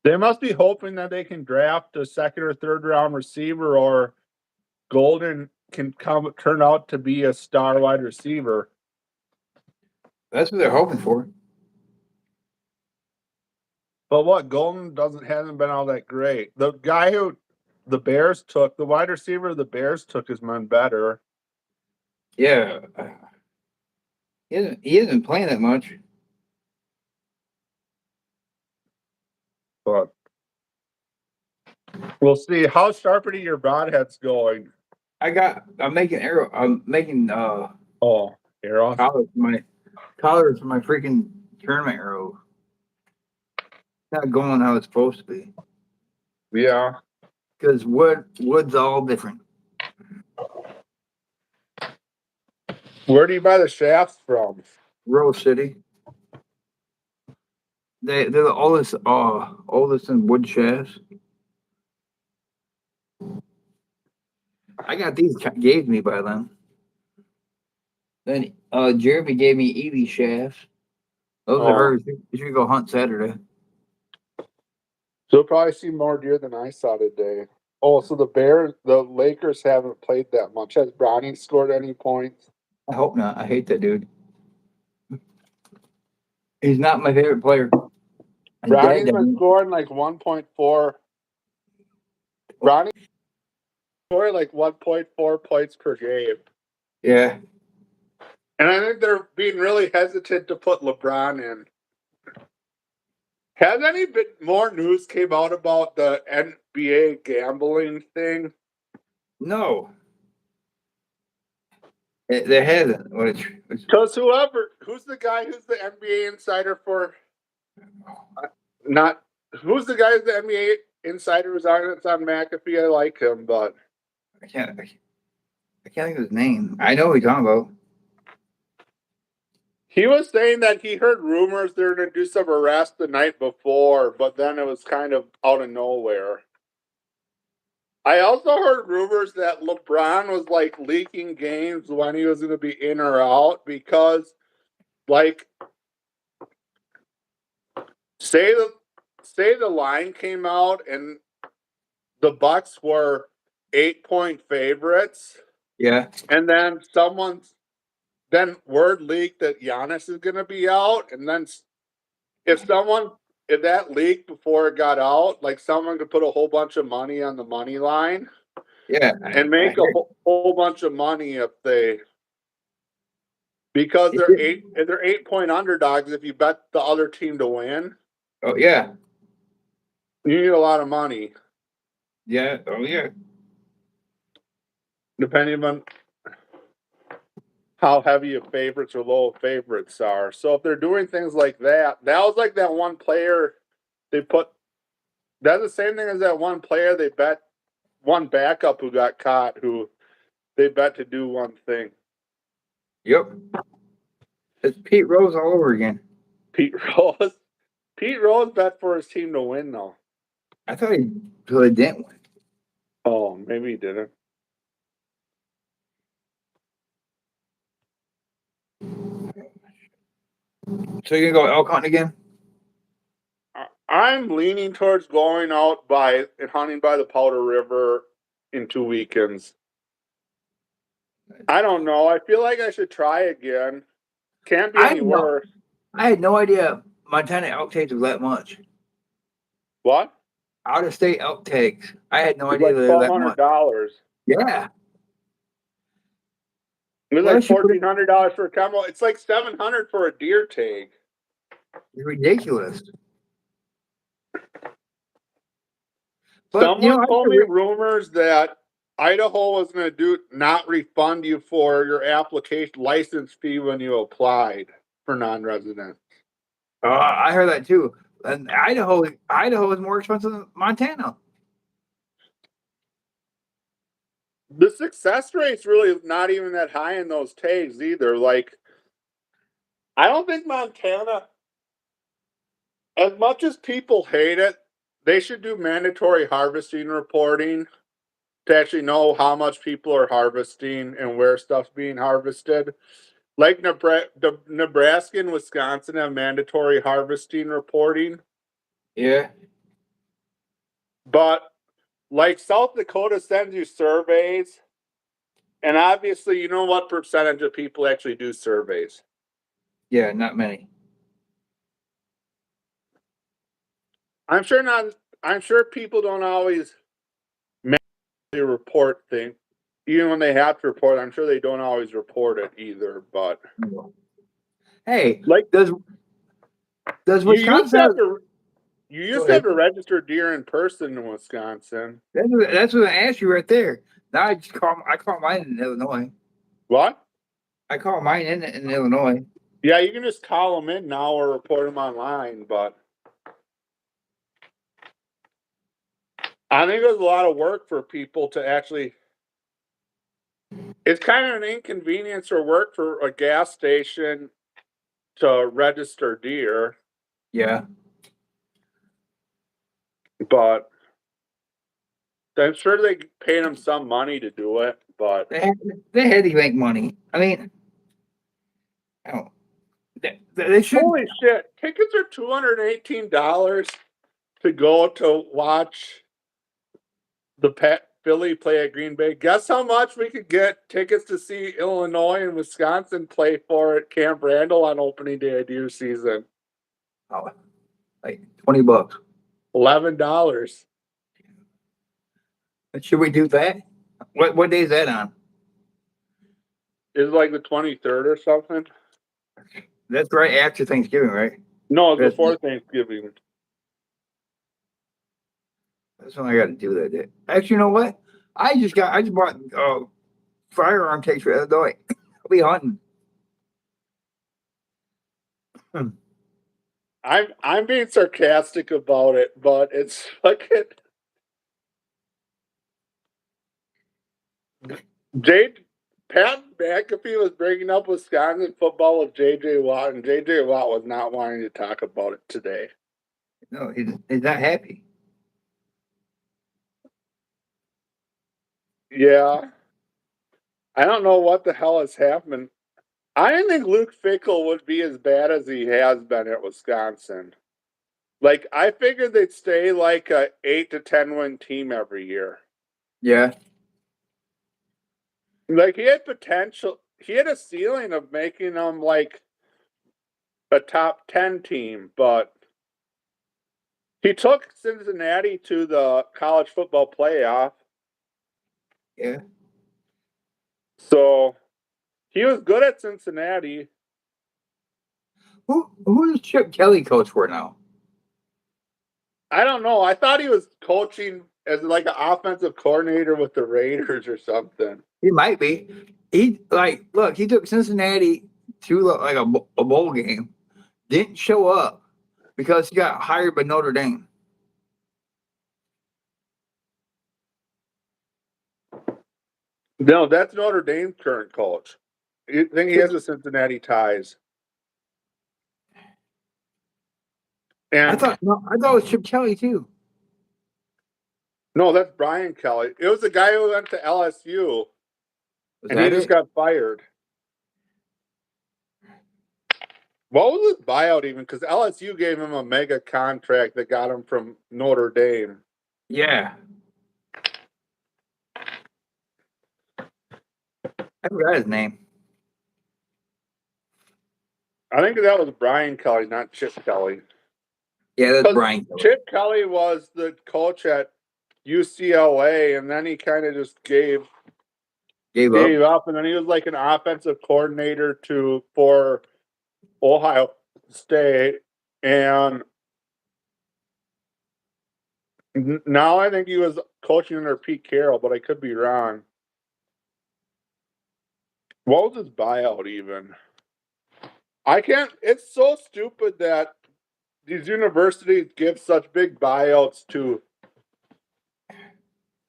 They must be hoping that they can draft a second or third round receiver, or Golden can turn out to be a star wide receiver. That's what they're hoping for. But what, Golden hasn't been all that great. The guy who the Bears took, the wide receiver the Bears took, has been better. Yeah. He isn't playing that much. But we'll see. How sharp are your broadheads going? I'm making arrow. I'm making Arrow. collars for my freaking tournament arrow. Not going how it's supposed to be. Yeah. Because wood's all different. Where do you buy the shafts from? Rose City. They're the oldest in wood shafts. I got these gave me by them. Then Jeremy gave me Evie shafts. Those are hers. You should go hunt Saturday. So you'll probably see more deer than I saw today. Oh, so the Lakers haven't played that much. Has Bronny scored any points? I hope not. I hate that dude. He's not my favorite player. Bronny's been scoring like 1.4. Bronny scoring like 1.4 points per game. Yeah. And I think they're being really hesitant to put LeBron in. Has any bit more news came out about the NBA gambling thing? No. There hasn't. Because who's the guy who's the NBA insider for? Who's the guy who's the NBA insider who's on? It's on McAfee. I like him, but I can't think of his name. I know who you're talking about. he was saying that he heard rumors they're going to do some arrests the night before, but then it was kind of out of nowhere. I also heard rumors that LeBron was like leaking games when he was going to be in or out because like say the line came out and the Bucks were 8-point favorites, Yeah. and then word leaked that Giannis is going to be out, and then if that leaked before it got out, like someone could put a whole bunch of money on the money line Yeah. and make a whole bunch of money because they're 8-point underdogs. If you bet the other team to win, Oh yeah. you need a lot of money, Yeah. Oh yeah. depending on how heavy of favorites or low favorites are. So if they're doing things like that was like that one player they put. That's the same thing as that one player they bet, one backup who got caught, who they bet to do one thing. Yep. It's Pete Rose all over again. Pete Rose. Pete Rose bet for his team to win though. I thought he really didn't win. Oh, maybe he didn't. So you're gonna go elk hunting again? I'm leaning towards going out and hunting by the Powder River in 2 weekends. I don't know. I feel like I should try again. Can't be any worse. I had no idea Montana elk takes was that much. What? Out of state elk takes. I had no It's idea like they were that much. $1,200. Yeah. It was Well, like $1,400 for a combo. It's like $700 for a deer take. It's ridiculous. But Someone told me rumors that Idaho was going to not refund you for your application license fee when you applied for non-resident. I heard that too. And Idaho is more expensive than Montana. The success rate's really not even that high in those tags either. Like, I don't think Montana, as much as people hate it, they should do mandatory harvesting reporting to actually know how much people are harvesting and where stuff's being harvested. Like Nebraska and Wisconsin have mandatory harvesting reporting, Yeah. but like South Dakota sends you surveys, and obviously, you know what percentage of people actually do surveys. Yeah, not many. I'm sure people don't always manually report things. Even when they have to report, I'm sure they don't always report it either. But Hey, like, does Wisconsin? You used to have to register deer in person in Wisconsin. That's what I asked you right there. Now I call mine in Illinois. What? I call mine in Illinois. Yeah, you can just call them in now or report them online, but I think there's a lot of work for people to actually. It's kind of an inconvenience or work for a gas station to register deer. Yeah. But I'm sure they paid them some money to do it, but they had to make money. I mean, they should. Holy shit! Tickets are $218 to go to watch the Philly play at Green Bay. Guess how much we could get tickets to see Illinois and Wisconsin play for at Camp Randall on opening day of deer season? Oh, like $20. $11. Should we do that? What day is that on? It's like the 23rd or something. That's right after Thanksgiving, right? No, it's before Thanksgiving. That's when I got to do that day. Actually, you know what? I just bought firearm takes for Illinois. I'll be hunting. I'm being sarcastic about it, but it's fucking Pat McAfee was bringing up Wisconsin football with J.J. Watt, and J.J. Watt was not wanting to talk about it today. No, he's not happy. Yeah. I don't know what the hell is happening. I didn't think Luke Fickell would be as bad as he has been at Wisconsin. Like, I figured they'd stay like a 8 to 10 win team every year. Yeah. Like, he had potential. He had a ceiling of making them like a top 10 team, but he took Cincinnati to the college football playoff. Yeah. So he was good at Cincinnati. Who does Chip Kelly coach for now? I don't know. I thought he was coaching as like an offensive coordinator with the Raiders or something. He might be. Look, he took Cincinnati to like a bowl game, didn't show up because he got hired by Notre Dame. No, that's Notre Dame's current coach. You think he has the Cincinnati ties? I And thought it was Chip Kelly too. no, that's Brian Kelly. It was the guy who went to LSU Was and he that just it? got fired. What was his buyout even? Because LSU gave him a mega contract that got him from Notre Dame. Yeah. I forgot his name. I think that was Brian Kelly, not Chip Kelly. Yeah, that's Brian Kelly. Chip Kelly was the coach at UCLA, and then he kind of just gave Gave up. up, and then he was like an offensive coordinator for Ohio State, and now I think he was coaching under Pete Carroll, but I could be wrong. What was his buyout even? I can't. It's so stupid that these universities give such big buyouts to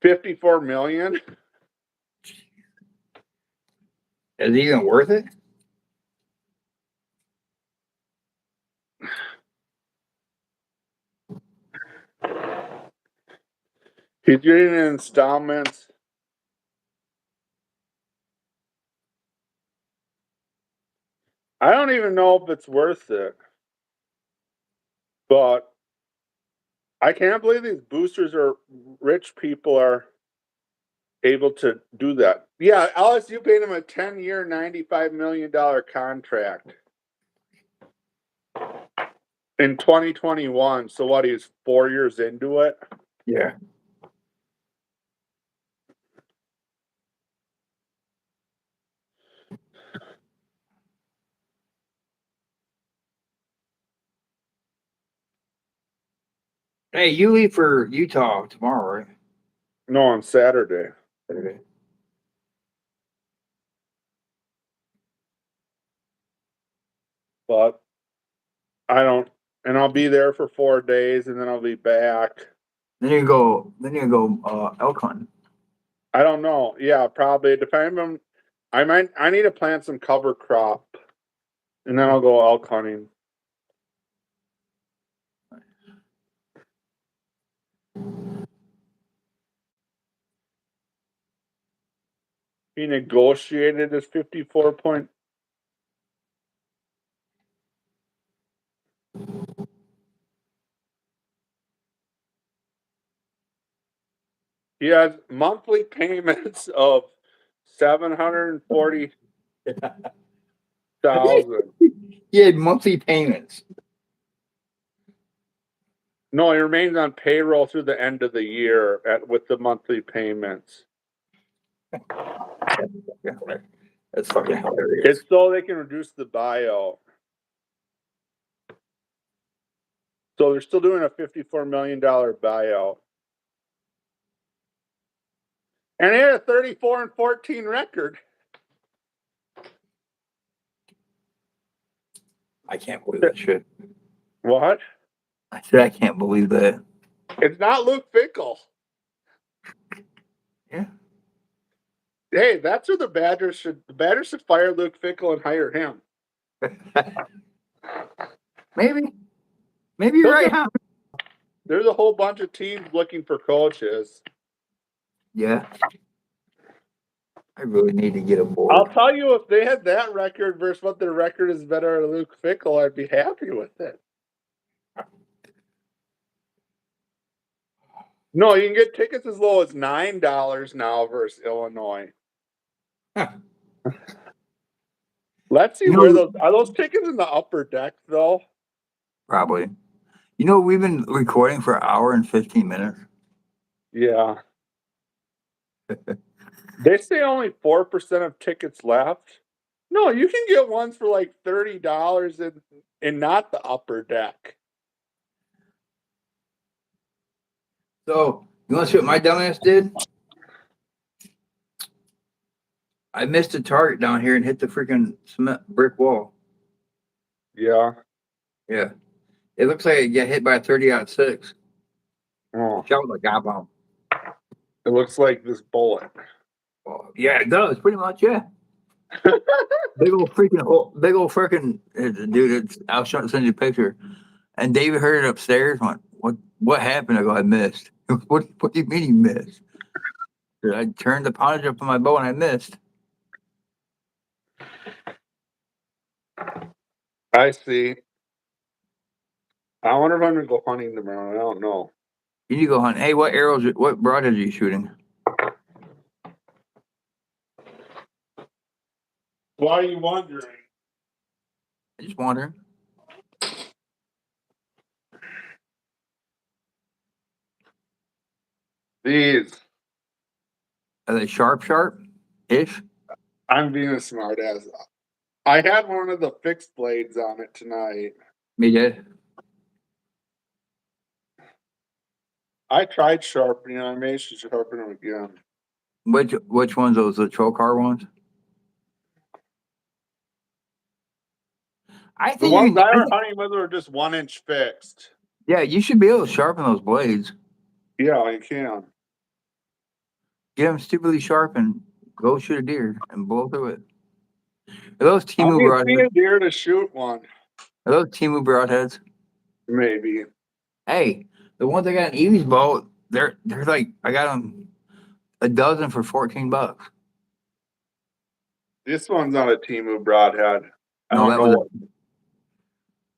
54 million. Is it even worth it? He's getting in installments. I don't even know if it's worth it. But I can't believe these boosters or rich people are able to do that. Yeah, LSU paid him a 10-year, $95 million contract in 2021. So what, he's 4 years into it? Yeah. Hey, you leave for Utah tomorrow, right? No, on Saturday. Saturday. But I don't, and I'll be there for 4 days and then I'll be back. Then you go elk hunting. I don't know. Yeah, probably. Depending on, I need to plant some cover crop and then I'll go elk hunting. He negotiated his 54 point. He has monthly payments of 740,000. He had monthly payments. No, he remains on payroll through the end of the year with the monthly payments. That's fucking hilarious. It's so they can reduce the buyout. So they're still doing a $54 million buyout. And they had a 34-14 record. I can't believe that shit. What? I said I can't believe that. It's not Luke Fickell. Yeah. Hey, that's who the Badgers should fire Luke Fickell and hire him. Maybe you're right, huh? There's a whole bunch of teams looking for coaches. Yeah. I really need to get a I'll board. tell you, if they had that record versus what their record is better at Luke Fickle, I'd be happy with it. No, you can get tickets as low as $9 now versus Illinois. Huh. Let's see You where know, those tickets in the upper deck though. probably. You know, we've been recording for an hour and 15 minutes. Yeah. They say only 4% of tickets left. No, you can get ones for like $30 and not the upper deck. So, you want to see what my dumbass did? I missed a target down here and hit the freaking cement brick wall. Yeah. Yeah. It looks like it got hit by a 30-06. Oh, Shot with a guy bomb. it looks like this bullet. Oh, yeah, it does, pretty much, yeah. Big old freaking dude. I'll send you a picture. And David heard it upstairs. Went, what happened? I go, I missed. What do you mean you missed? I turned the poundage up on my bow and I missed. I see. I wonder if I'm gonna go hunting tomorrow. I don't know. You need to go hunt. Hey, what broadheads are you shooting? Why are you wondering? I just wondering. These. Are they sharp-ish? I'm being a smart ass. I had one of the fixed blades on it tonight. Me did. I tried sharpening. I may should sharpen them again. Which ones? Those the Trokar ones? I The think ones I were hunting with were just 1-inch fixed. yeah, you should be able to sharpen those blades. Yeah, I can. Get them stupidly sharp and go shoot a deer and blow through it. Are those I'll Timu be broadheads? a deer to shoot one. Are those Timu broadheads? Maybe. Hey, the ones I got in Evie's boat, they're like I got them a dozen for $14. This one's on a Timu broadhead. I No, don't know.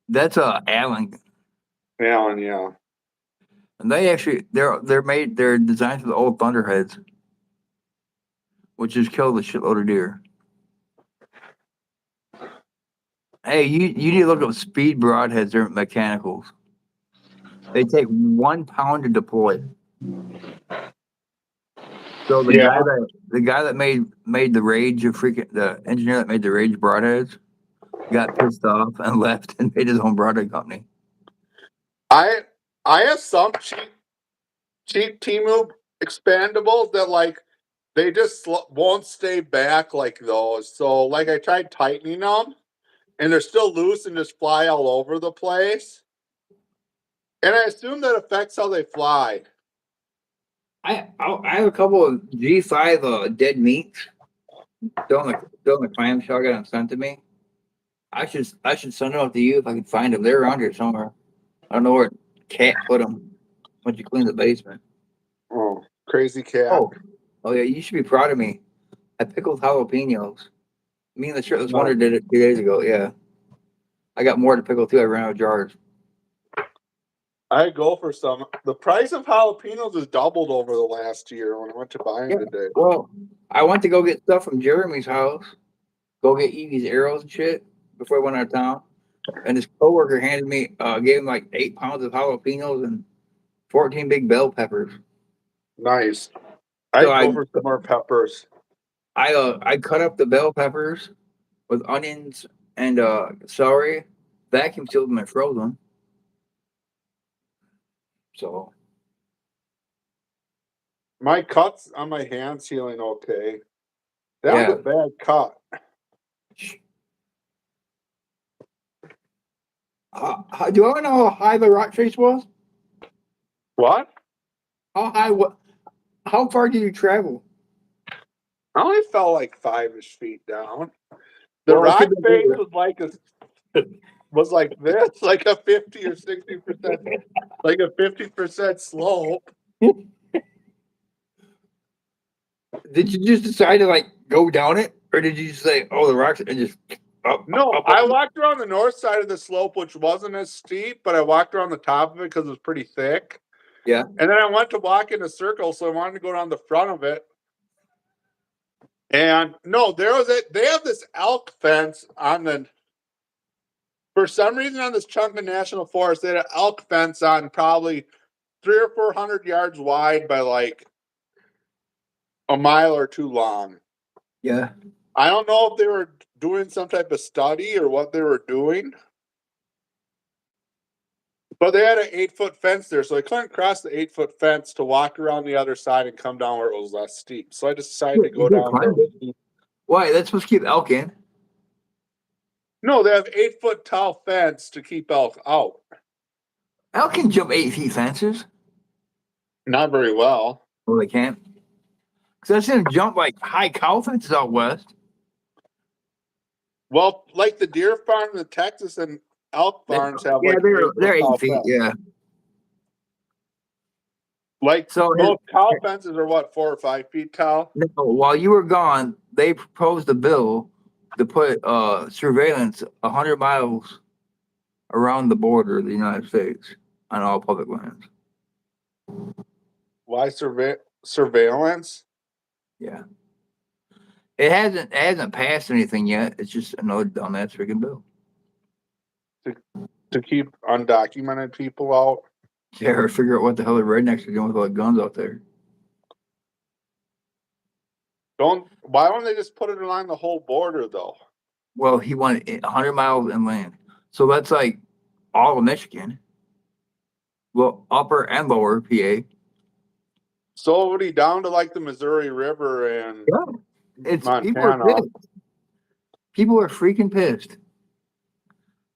that's a Allen. Allen, yeah. And they actually they're designed for the old Thunderheads, which has killed a shitload of deer. Hey, you need to look up speed broadheads. They're mechanicals. They take 1 pound to deploy. So the guy that made the Rage of the engineer that made the Rage broadheads got pissed off and left and made his own broadhead company. I have some cheap Timu expandables that like they just won't stay back like those. So like I tried tightening them and they're still loose and just fly all over the place. And I assume that affects how they fly. I have a couple of G5 dead meats still in the clamshell. Got them sent to me. I should send them out to you if I can find them. They're around here somewhere. I don't know where Cat put them once you clean the basement. Oh, crazy cat. Oh yeah, you should be proud of me. I pickled jalapenos. Me and the shirtless wonder did it 2 days ago. Yeah, I got more to pickle too. I ran out of jars. I go for some. The price of jalapenos has doubled over the last year when I went to buy them today. Well, I went to go get stuff from Jeremy's house, go get Evie's arrows and shit before I went out of town. And his coworker handed me, gave him like 8 pounds of jalapenos and 14 big bell peppers. Nice. I go for some more peppers. I cut up the bell peppers with onions and celery, vacuum sealed them and froze them. So my cuts on my hands healing okay. That was a bad cut. Do I know how high the rock face was? What? How high? What? How far did you travel? I only fell like 5-ish feet down. The rock face was like this, like a 50 or 60%, like a 50% slope. Did you just decide to like go down it, or did you just say, "Oh, the rocks," and just up? No, up, I up? walked around the north side of the slope, which wasn't as steep, but I walked around the top of it because it was pretty thick. Yeah. And then I went to walk in a circle, so I wanted to go down the front of it. And no, they have this elk fence on the, for some reason on this chunk of national forest, they had an elk fence on probably 300 or 400 yards wide by like a mile or two long. Yeah. I don't know if they were doing some type of study or what they were doing, but they had an 8-foot fence there, so I couldn't cross the 8-foot fence to walk around the other side and come down where it was less steep. So I decided to You go could down climb it. the. Why? That's supposed to keep elk in. No, they have 8-foot tall fence to keep elk out. Elk can jump 8 feet fences. Not very well. Well, they can't. Because I've seen them jump like high cow fences out west. Well, like the deer farm in Texas and elk farms have Yeah, like they're 8-foot tall 8 feet. fence. Yeah. Like So most cow fences are what, 4 or 5 feet tall? no, while you were gone, they proposed a bill to put surveillance 100 miles around the border of the United States on all public lands. Why surveillance? Yeah. It hasn't passed anything yet. It's just another dumbass freaking bill. To keep undocumented people out? Yeah, or figure out what the hell the rednecks are doing with all the guns out there. Why don't they just put it along the whole border though? Well, he wanted 100 miles inland. So that's like all of Michigan. Well, upper and lower PA. So already down to like the Missouri River and Yeah. It's people are Montana. pissed. People are freaking pissed.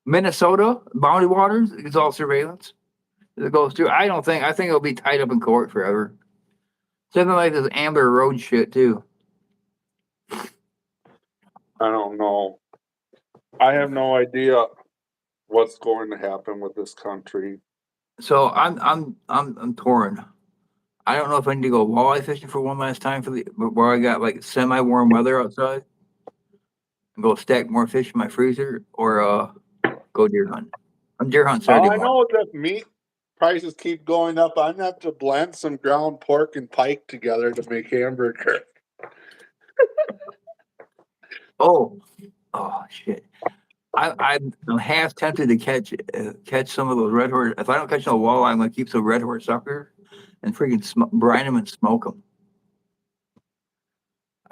Minnesota, Boundary Waters, it's all surveillance. It goes through. I think it'll be tied up in court forever. Something like this Amber Road shit too. I don't know. I have no idea what's going to happen with this country. So I'm torn. I don't know if I need to go walleye fishing for one last time where I got like semi-warm weather outside and go stack more fish in my freezer or go deer hunt. I'm deer hunting All Saturday I morning. know is that meat prices keep going up. I'm gonna have to blend some ground pork and pike together to make hamburger. Oh shit! I'm half tempted to catch some of those red horse. If I don't catch no walleye, I'm gonna keep some red horse sucker and freaking brine them and smoke them.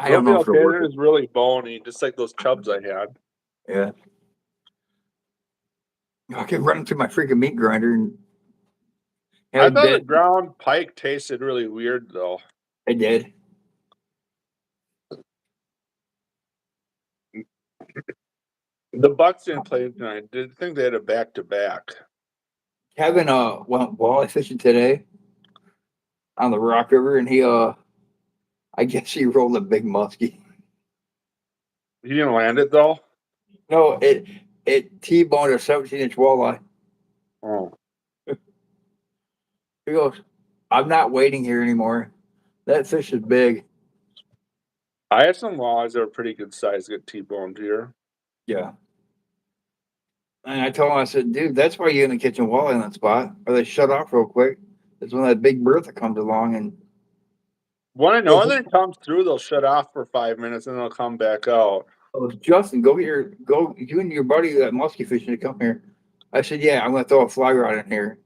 I They'll don't be know if okay. it'll They're work. just really bony, just like those chubs I had. Yeah, I could run them through my freaking meat grinder and I have it thought the dead. ground pike tasted really weird though. I did. The Bucks didn't play tonight. I did think they had a back to back. Kevin went walleye fishing today on the Rock River, and he I guess he rolled a big muskie. He didn't land it though. No, it T-boned a 17-inch walleye. Oh, He goes, "I'm not waiting here anymore. That fish is big." I had some walleyes that were pretty good size get T-boned here. Yeah. And I told him, I said, "Dude, that's why you're in the kitchen walleye in that spot, or they shut off real quick. It's when that big Bertha comes along and When a northern comes through, they'll shut off for 5 minutes and they'll come back out. goes, Justin, go you and your buddy that muskie fishing to come here." I said, "Yeah, I'm gonna throw a fly rod in here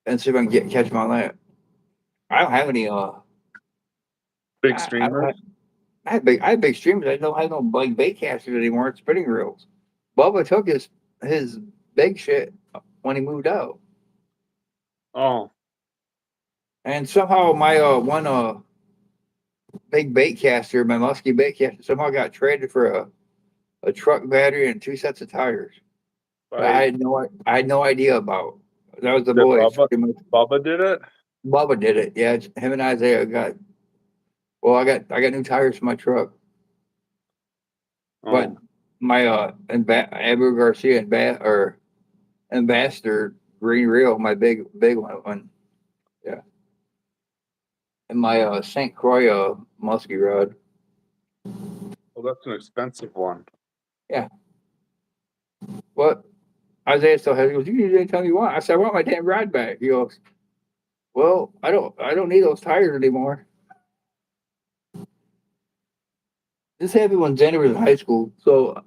and see if I can catch him on that." I don't have any Big I don't streamers. I have big streamers. I don't have no like bait casters anymore. It's spinning reels. Bubba took his big shit when he moved out. Oh, And somehow my one big bait caster, my musky bait caster, somehow got traded for a truck battery and 2 sets of tires. That I had no idea about. That was the did boys. Bubba did it? Bubba did it. Yeah, him and Isaiah got. Well, I got new tires for my truck, but Oh, my Abu Garcia or Ambassador green reel, my big one, yeah, and my St. Croix musky rod. that's an expensive one. What? Isaiah still has. He goes, you can do anytime you want. I said, I want my damn ride back. He goes, well, I don't need those tires anymore. This happy when Xander was in high school, so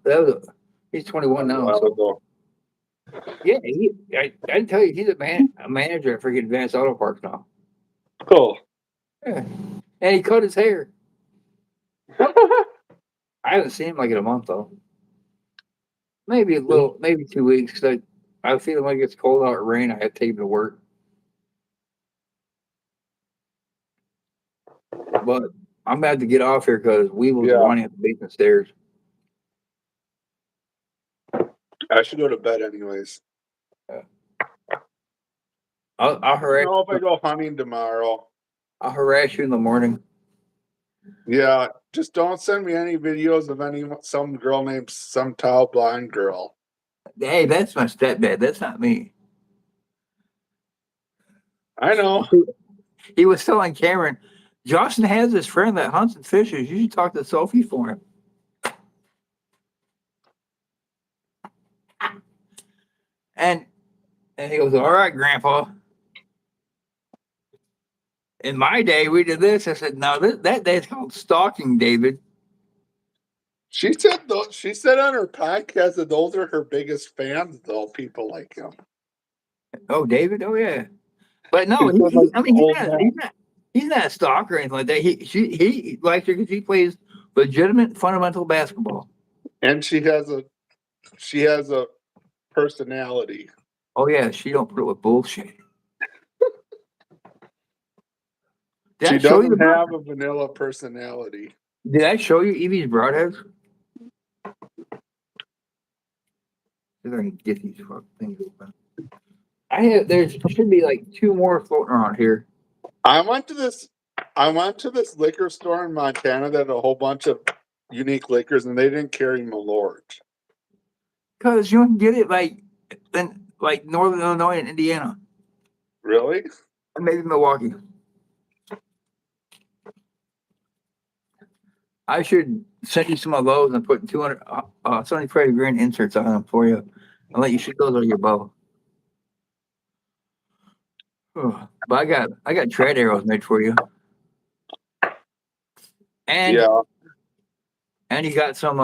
he's 21 now. While So ago. yeah, I tell you, he's a manager at freaking Advanced Auto Parts now. Cool. Yeah. And he cut his hair. I haven't seen him like in a month though. Maybe maybe 2 weeks. I feel like it's cold out, rain. I have to take him to work. But I'm about to get off here because Weevil's running up the basement stairs. I should go to bed anyways. I'll harass. I don't know if I go hunting tomorrow. I'll harass you in the morning. Yeah, just don't send me any videos of some girl named some tall blonde girl. Hey, that's my stepdad. That's not me. I know. He was telling Cameron, Justin has this friend that hunts and fishes. You should talk to Sophie for him. And he goes, all right, Grandpa. In my day, we did this. I said, no, that day's called stalking, David. She said on her podcast that those are her biggest fans, though, people like him. Oh, David? Oh, yeah. But no, he's not a stalker or anything like that. He likes her because he plays legitimate fundamental basketball. And she has a personality. Oh yeah, she don't put up with bullshit. She doesn't have a vanilla personality. Did I show you Evie's broadheads? See if I can get these things open. There should be like 2 more floating around here. I went to this liquor store in Montana that had a whole bunch of unique liquors, and they didn't carry Malort. Because you can get it in Northern Illinois and Indiana. Really? Or maybe Milwaukee. I should send you some of those and put 275 grand inserts on them for you. I'll let you shoot those on your bow. But I got tread arrows made for you. And and you got some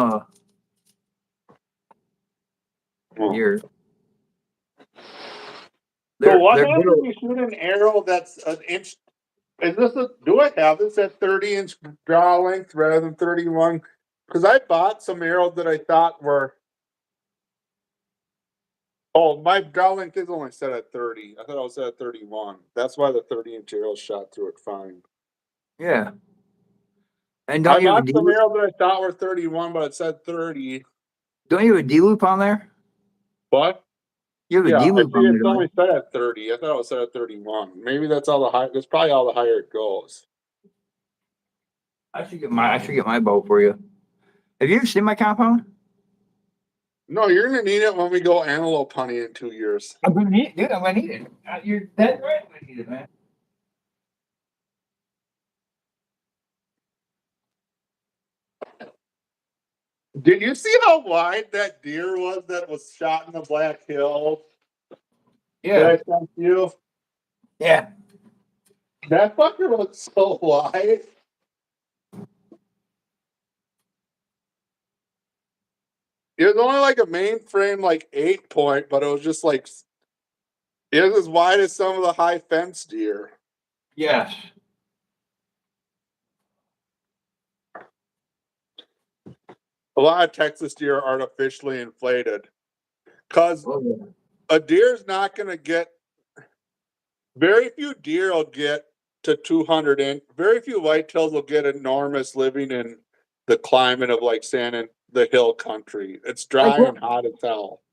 here. So what happens when you shoot an arrow that's an inch? Do I have this at 30-inch draw length rather than 31? Because I bought some arrows that I thought were. Oh, my draw length is only set at 30. I thought I was set at 31. That's why the 30-inch arrow shot through it fine. Yeah. And I bought some arrows that I thought were 31, but it said 30. Don't you have a D-loop on there? What? You have a D-loop on there. It's only set at 30. I thought it was set at 31. Maybe that's all that's probably all the higher it goes. I should get my bow for you. Have you ever seen my compound? No, you're gonna need it when we go antelope hunting in 2 years. I'm gonna need it, dude. I'm gonna need it. You're dead right. I'm gonna need it, man. Did you see how wide that deer that was shot in the Black Hills? Yeah. That I sent you? Yeah. That fucker was so wide. It was only like a mainframe, 8-point, but it was just it was as wide as some of the high fence deer. Yes. A lot of Texas deer are artificially inflated because a deer's not going to get. Very few deer will get to 200 inch. Very few whitetails will get enormous living in the climate of saying the hill country. It's dry and hot as hell.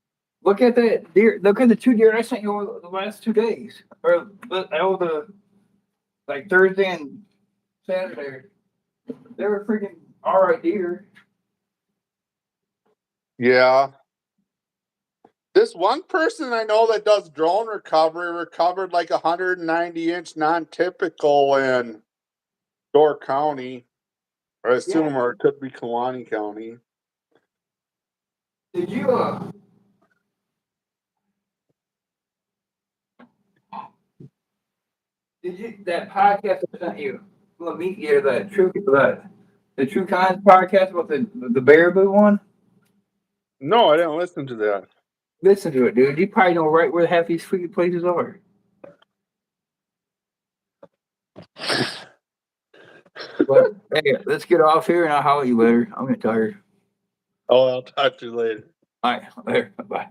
Look at that deer. Look at the 2 deer I sent you over the last 2 days, or Thursday and Saturday. They were freaking all right deer. Yeah. This one person I know that does drone recovery recovered 190-inch non-typical in Door County. I assume, or it could be Kewaunee County. Did you that podcast I sent you? Well, meet you the True Kinds podcast about the Baraboo one. No, I didn't listen to that. Listen to it, dude. You probably know right where half these freaking places are. But hey, let's get off here and I'll holler at you later. I'm getting tired. Oh, I'll talk to you later. All right, later. Bye.